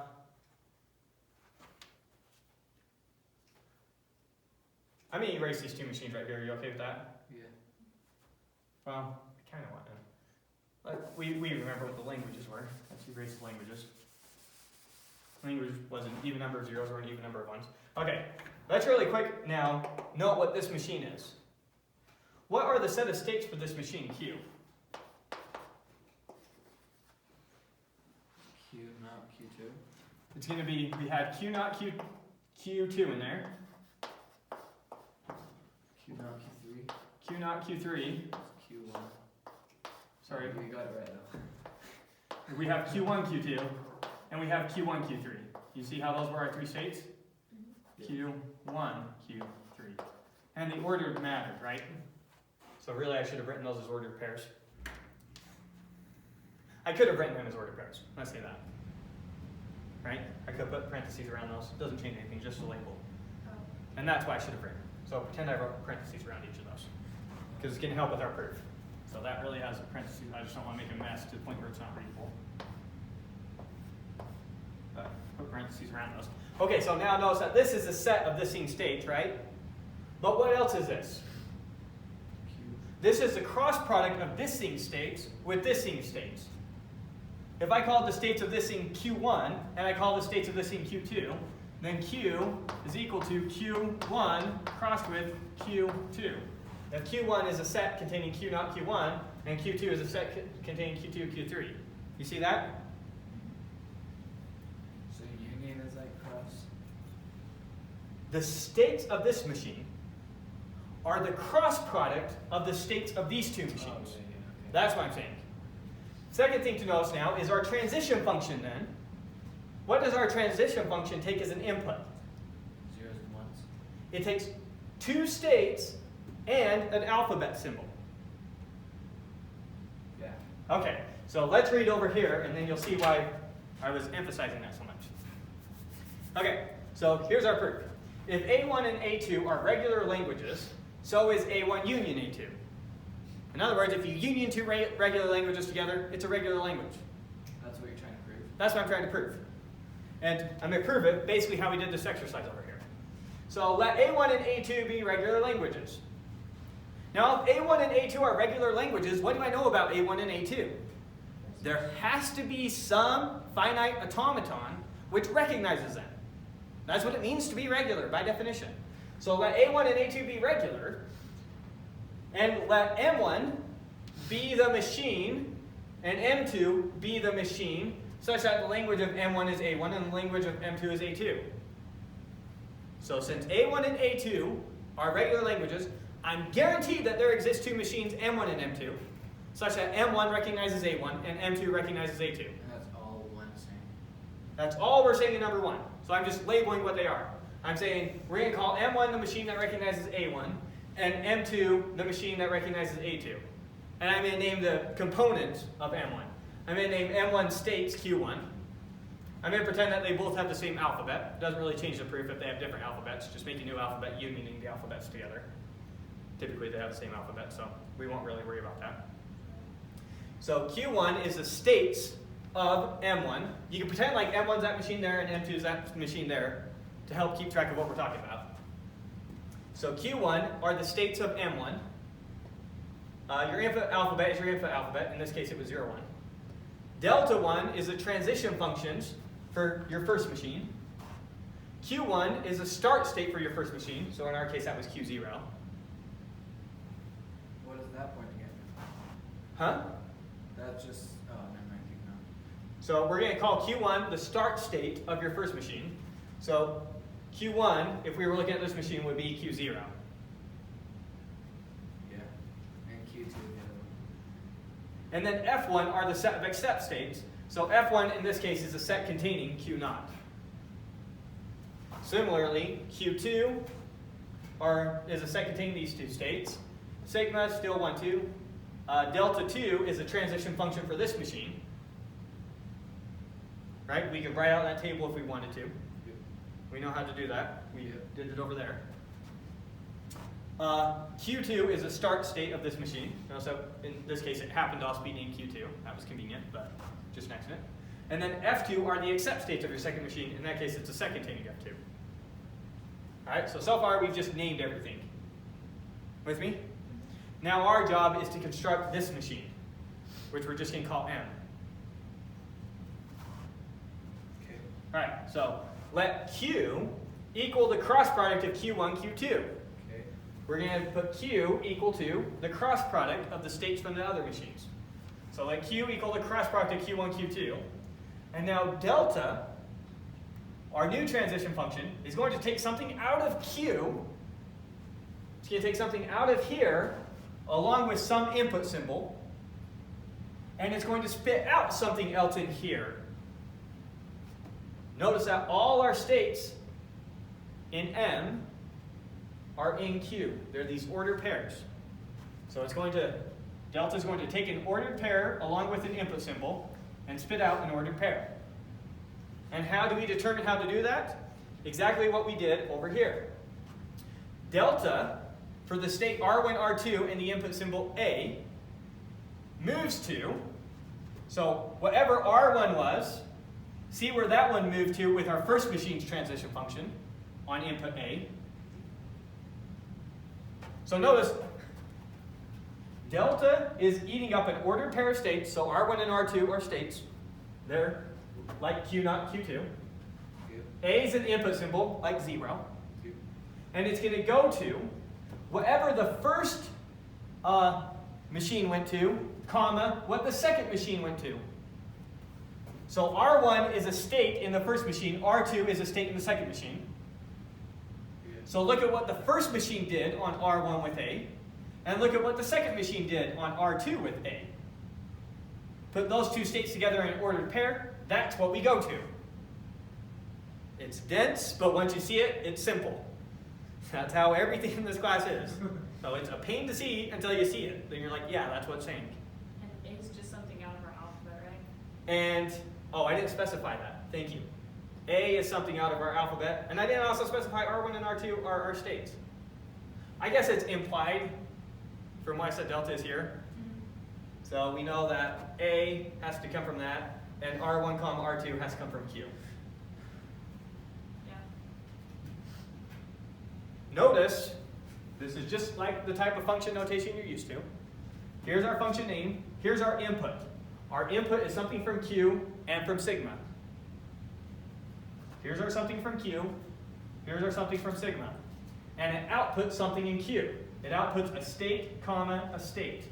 going to erase these two machines right here. Are you okay with that? Yeah. Well, I kind of want to. Like, we remember what the languages were. Let's erase the languages. Language was an even number of zeros or an even number of ones. Okay, let's really quick now note what this machine is. What are the set of states for this machine, Q? Q naught, Q2. It's going to be, we had Q naught, Q2 in there. Q naught, Q3. Q naught, Q3. Q1. Sorry. We got it right though. We have Q1, Q2, and we have Q1, Q3. You see how those were our three states? Q1, Q3. And the order mattered, right? So really I should have written those as ordered pairs. I could have written them as ordered pairs. Let's say that. Right? I could put parentheses around those. It doesn't change anything, just a label. And that's why I should have written. So pretend I wrote parentheses around each of those. Because it's going to help with our proof. So that really has parentheses. I just don't want to make a mess to the point where it's not readable. But put parentheses around those. Okay, so now notice that this is a set of this thing states, right? But what else is this? Q. This is the cross product of this thing states with this thing states. If I call the states of this thing Q1, and I call the states of this thing Q2, then Q is equal to Q1 crossed with Q2. Now Q1 is a set containing Q naught Q1, and Q2 is a set containing Q2 Q3. You see that? So union is like cross. The states of this machine are the cross product of the states of these two machines. Oh, yeah, okay. That's what I'm saying. Second thing to notice now is our transition function then. What does our transition function take as an input? Zeros and ones. It takes two states and an alphabet symbol. Yeah. Okay, so let's read over here and then you'll see why I was emphasizing that so much. Okay, so here's our proof. If A1 and A2 are regular languages, so is A1 union A2. In other words, if you union two regular languages together, it's a regular language. That's what you're trying to prove. That's what I'm trying to prove. And I'm going to prove it basically how we did this exercise over here. So let A1 and A2 be regular languages. Now, if A1 and A2 are regular languages, what do I know about A1 and A2? There has to be some finite automaton which recognizes them. That's what it means to be regular by definition. So let A1 and A2 be regular, and let M1 be the machine, and M2 be the machine, such that the language of M1 is A1 and the language of M2 is A2. So since A1 and A2 are regular languages, I'm guaranteed that there exist two machines, M1 and M2, such that M1 recognizes A1 and M2 recognizes A2. And that's all one saying. That's all we're saying in number one. So I'm just labeling what they are. I'm saying we're going to call M1 the machine that recognizes A1, and M2 the machine that recognizes A2. And I'm going to name the components of M1. I'm going to name M1 states Q1. I'm going to pretend that they both have the same alphabet. It doesn't really change the proof if they have different alphabets. Just make a new alphabet unioning the alphabets together. Typically they have the same alphabet, so we won't really worry about that. So Q1 is the states of M1. You can pretend like M1's that machine there and M2's that machine there to help keep track of what we're talking about. So Q1 are the states of M1. Your input alphabet is your input alphabet. In this case, it was 0, 1. Delta 1 is the transition functions for your first machine. Q1 is a start state for your first machine. So in our case, that was Q0. What is that pointing at? Huh? That's just, oh, never mind, keep going. So we're going to call Q1 the start state of your first machine. So Q1, if we were looking at this machine, would be Q0. Yeah. And Q2 the other one. And then F1 are the set of accept states. So F1 in this case is a set containing Q0. Similarly, Q2 is a set containing these two states. Sigma is still 1, 2. Delta 2 is a transition function for this machine. Right? We could write out that table if we wanted to. We know how to do that. We did it over there. Q2 is a start state of this machine. So in this case, it happened to also be named Q2. That was convenient, but just an accident. And then F2 are the accept states of your second machine. In that case, it's a set containing F2. All right, so far we've just named everything. With me? Now our job is to construct this machine, which we're just going to call M. Okay. All right, so let Q equal the cross product of Q1, Q2. Okay. We're going to put Q equal to the cross product of the states from the other machines. So let Q equal the cross product of Q1, Q2. And now delta, our new transition function, is going to take something out of Q. It's going to take something out of here, along with some input symbol. And it's going to spit out something else in here. Notice that all our states in M are in Q. They're these ordered pairs. So delta is going to take an ordered pair along with an input symbol and spit out an ordered pair. And how do we determine how to do that? Exactly what we did over here. Delta, for the state R1, R2, and the input symbol A, moves to, so whatever R1 was, see where that one moved to with our first machine's transition function on input A. So notice, delta is eating up an ordered pair of states, so R1 and R2 are states. They're like Q, not Q2. A is an input symbol, like 0. And it's going to go to whatever the first machine went to, comma, what the second machine went to. So R1 is a state in the first machine, R2 is a state in the second machine. So look at what the first machine did on R1 with A, and look at what the second machine did on R2 with A. Put those two states together in an ordered pair, that's what we go to. It's dense, but once you see it, it's simple. That's how everything in this class is. So it's a pain to see until you see it. Then you're like, yeah, that's what it's saying. And A is just something out of our alphabet, right? And, oh, I didn't specify that. Thank you. A is something out of our alphabet. And I didn't also specify R1 and R2 are our states. I guess it's implied from why I said delta is here. So we know that A has to come from that, and R1, R2 has to come from Q. Yeah. Notice, this is just like the type of function notation you're used to. Here's our function name. Here's our input. Our input is something from Q and from sigma. Here's our something from Q. Here's our something from sigma. And it outputs something in Q. It outputs a state, comma, a state.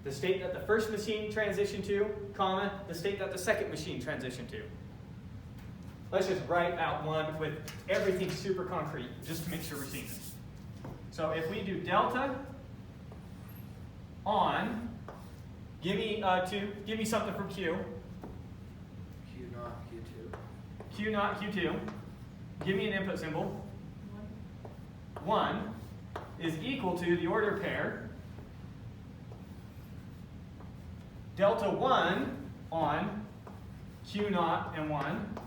The state that the first machine transitioned to, comma, the state that the second machine transitioned to. Let's just write out one with everything super concrete, just to make sure we're seeing this. So if we do delta on, give me something from Q. Q naught, Q2. Q naught, Q2. Give me an input symbol. 1 is equal to the order pair delta 1 on Q naught and 1,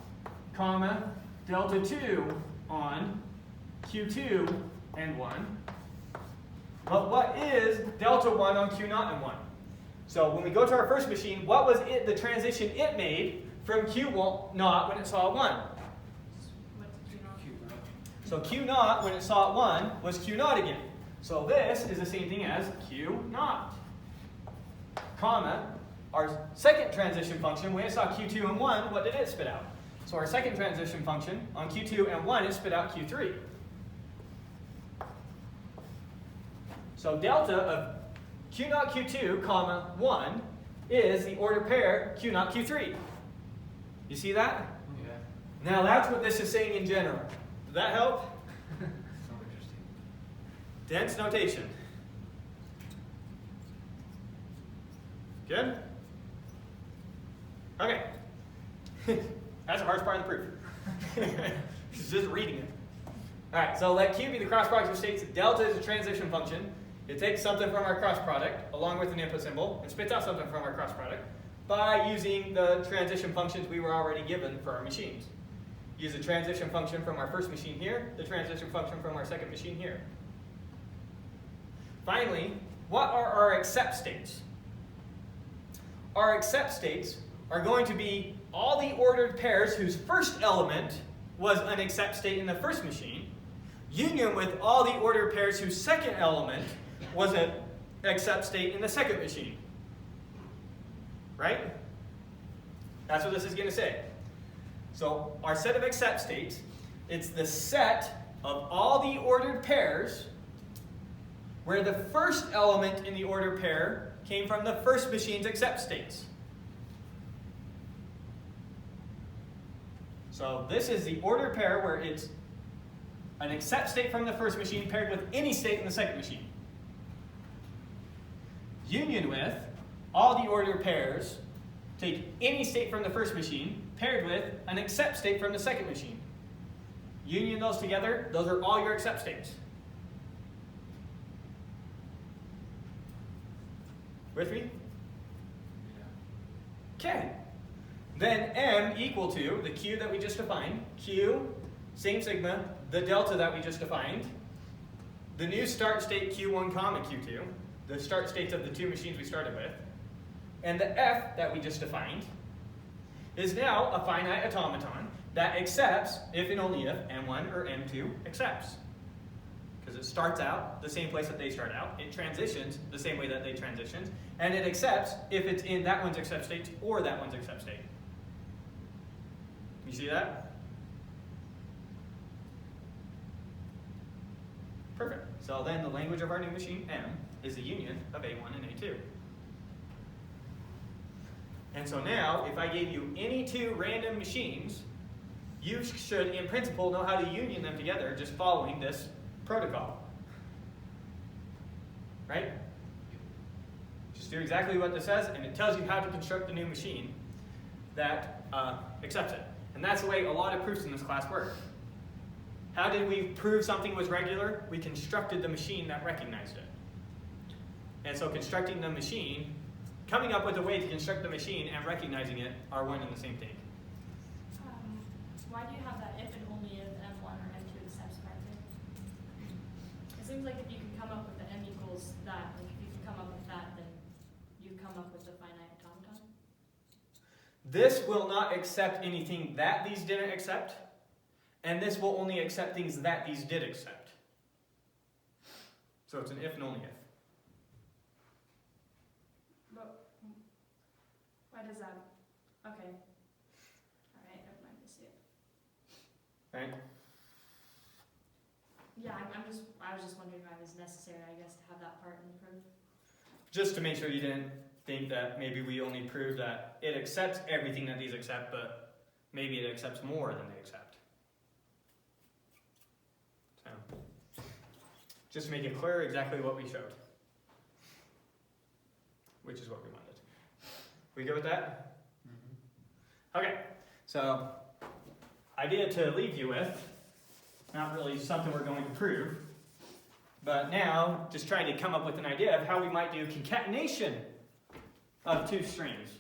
comma, delta 2 on Q2 and 1. But what is delta 1 on Q naught and 1? So when we go to our first machine, what was it, the transition it made from Q naught when it saw 1? What's Q naught? Q naught. So Q naught, when it saw it 1, was Q naught again. So this is the same thing as Q naught. Comma, our second transition function, when it saw Q2 and 1, what did it spit out? So our second transition function on Q2 and 1, it spit out Q3. So delta of Q naught Q2, comma, 1 is the order pair Q naught Q3. You see that? Yeah. Now that's what this is saying in general. Does that help? So interesting. Dense notation. Good? Okay. That's the hardest part of the proof. It's just reading it. Alright, so let Q be the cross product of states. Delta is a transition function. It takes something from our cross product, along with an input symbol, and spits out something from our cross product by using the transition functions we were already given for our machines. Use the transition function from our first machine here, the transition function from our second machine here. Finally, what are our accept states? Our accept states are going to be all the ordered pairs whose first element was an accept state in the first machine, union with all the ordered pairs whose second element was an accept state in the second machine. Right? That's what this is going to say. So our set of accept states, it's the set of all the ordered pairs where the first element in the ordered pair came from the first machine's accept states. So this is the ordered pair where it's an accept state from the first machine paired with any state in the second machine. Union with all the ordered pairs take any state from the first machine paired with an accept state from the second machine. Union those together, those are all your accept states. With me? Yeah. Okay. Then M equal to the Q that we just defined. Q, same sigma, the delta that we just defined. The new start state Q1 comma Q2, the start states of the two machines we started with. And the F that we just defined is now a finite automaton that accepts if and only if M1 or M2 accepts. Because it starts out the same place that they start out, it transitions the same way that they transitioned, and it accepts if it's in that one's accept state or that one's accept state. You see that? Perfect. So then the language of our new machine, M, is the union of A1 and A2. And so now, if I gave you any two random machines, you should, in principle, know how to union them together just following this protocol. Right? Just do exactly what this says, and it tells you how to construct the new machine that accepts it. And that's the way a lot of proofs in this class work. How did we prove something was regular? We constructed the machine that recognized it. And so constructing the machine, coming up with a way to construct the machine and recognizing it are one and the same thing. Why do you have that if and only if M1 or M2 accepts part of it? It seems like if you can come up with the M equals that, like if you can come up with that, then you come up with the finite automaton. This will not accept anything that these didn't accept, and this will only accept things that these did accept. So it's an if and only if. But why does that? Okay. All right, never mind. I see it. Right? Yeah, I was just wondering why it was necessary, I guess, to have that part in the proof. Just to make sure you didn't think that maybe we only proved that it accepts everything that these accept, but maybe it accepts more than they accept. So, just to make it clear exactly what we showed, which is what we wanted. We good with that? Mm-hmm. Okay, so idea to leave you with, not really something we're going to prove, but now just trying to come up with an idea of how we might do concatenation of two strings.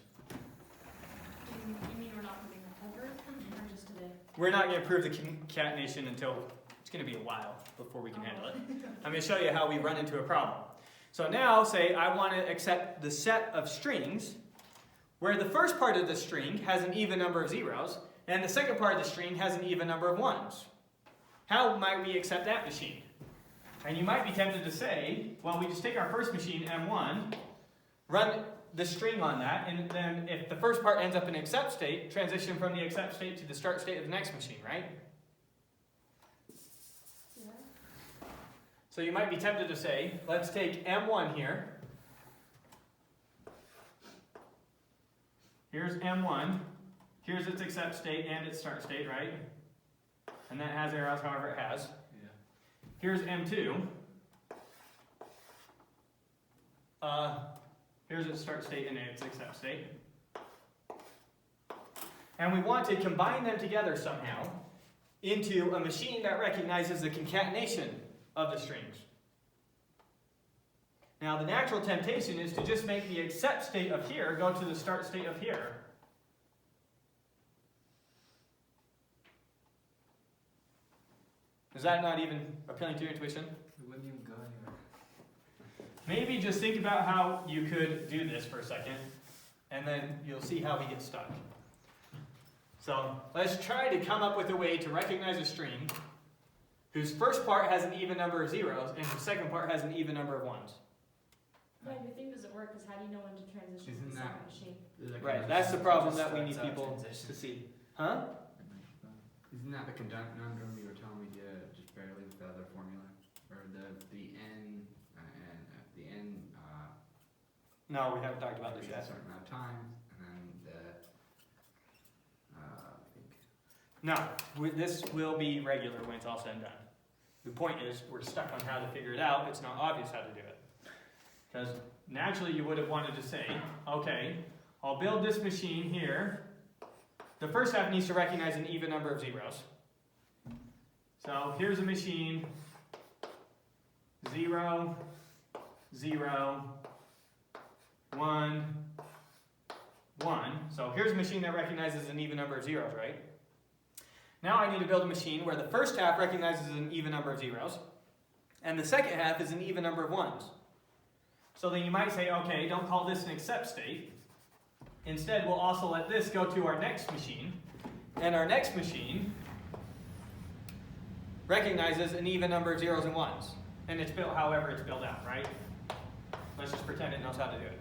You mean we're not putting that ever, or just today? We're not going to prove the concatenation until it's going to be a while before we can handle it. I'm going to show you how we run into a problem. So now, say I want to accept the set of strings where the first part of the string has an even number of zeros, and the second part of the string has an even number of ones. How might we accept that machine? And you might be tempted to say, well, we just take our first machine, M1, run the string on that, and then if the first part ends up in accept state, transition from the accept state to the start state of the next machine, right? Yeah. So you might be tempted to say, let's take M1 here. Here's M1. Here's its accept state and its start state, right? And that has arrows however it has. Yeah. Here's M2. Here's its start state and its accept state. And we want to combine them together somehow into a machine that recognizes the concatenation of the strings. Now the natural temptation is to just make the accept state of here go to the start state of here. Is that not even appealing to your intuition? It wouldn't even go anywhere. Maybe just think about how you could do this for a second, and then you'll see how we get stuck. So let's try to come up with a way to recognize a string whose first part has an even number of zeros and whose second part has an even number of ones. Yeah, your thing doesn't work because how do you know when to transition to Isn't the that- second machine? Right, that's the problem that we Starts need out people transition. to see. Huh? Isn't that the conundrum you were telling me just barely with the other formula? Or the n, and at the n, No, we haven't talked about this a yet. certain amount of times, and then the, I think, No, this will be regular when it's all said and done. The point is, we're stuck on how to figure it out. It's not obvious how to do it. Because naturally you would have wanted to say, okay, I'll build this machine here. The first half needs to recognize an even number of zeros. So here's a machine, 0, 0, 1, 1. So here's a machine that recognizes an even number of zeros, right? Now I need to build a machine where the first half recognizes an even number of zeros, and the second half is an even number of ones. So then you might say, okay, don't call this an accept state. Instead, we'll also let this go to our next machine, and our next machine recognizes an even number of zeros and ones. And it's built however it's built out, right? Let's just pretend it knows how to do it.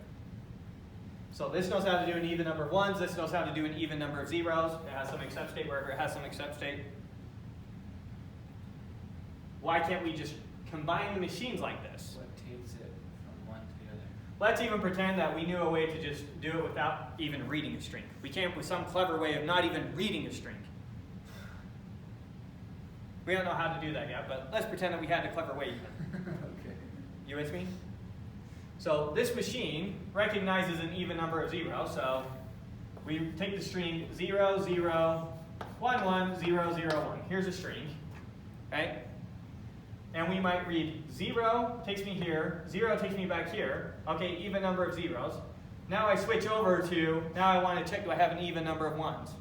So this knows how to do an even number of ones, this knows how to do an even number of zeros. It has some accept state wherever it has some accept state. Why can't we just combine the machines like this? What takes it from one to the other? Let's even pretend that we knew a way to just do it without even reading a string. We came up with some clever way of not even reading a string. We don't know how to do that yet, but let's pretend that we had a clever way even. Okay. You with me? So this machine recognizes an even number of zeros, so we take the string 0, 0, 1, 1, 0, 0, 1. Here's a string, right? And we might read 0 takes me here, 0 takes me back here. Okay, even number of zeros. Now I switch over to, now I want to check, do I have an even number of ones?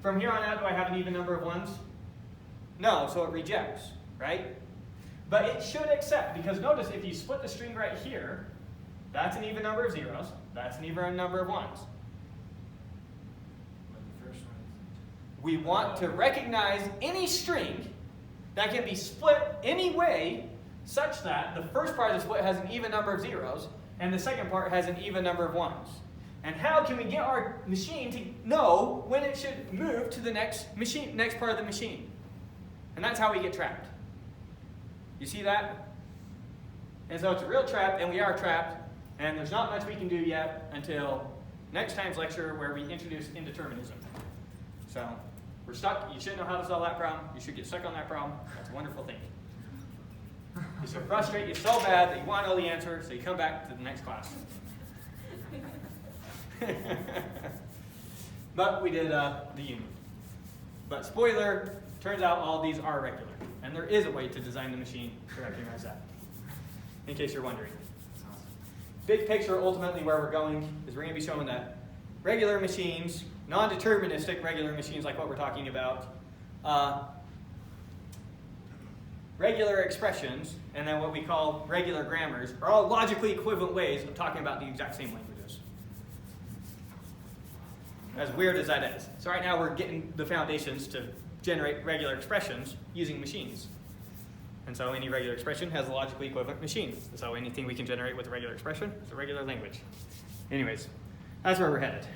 From here on out, do I have an even number of ones? No, so it rejects, right? But it should accept, because notice if you split the string right here, that's an even number of zeros, that's an even number of ones. But the first one isn't. We want to recognize any string that can be split any way such that the first part of the split has an even number of zeros and the second part has an even number of ones. And how can we get our machine to know when it should move to the next part of the machine? And that's how we get trapped. You see that? And so it's a real trap, and we are trapped, and there's not much we can do yet until next time's lecture where we introduce indeterminism. So we're stuck. You should know how to solve that problem. You should get stuck on that problem. That's a wonderful thing. It should frustrate you so bad that you want to know the answer, so you come back to the next class. But we did the union. But spoiler, turns out all these are regular. And there is a way to design the machine to recognize that, in case you're wondering. Big picture, ultimately where we're going is we're going to be showing that regular machines, non-deterministic regular machines like what we're talking about, regular expressions, and then what we call regular grammars are all logically equivalent ways of talking about the exact same languages. As weird as that is. So right now we're getting the foundations to generate regular expressions using machines. And so any regular expression has a logically equivalent machine. So anything we can generate with a regular expression is a regular language. Anyways, that's where we're headed.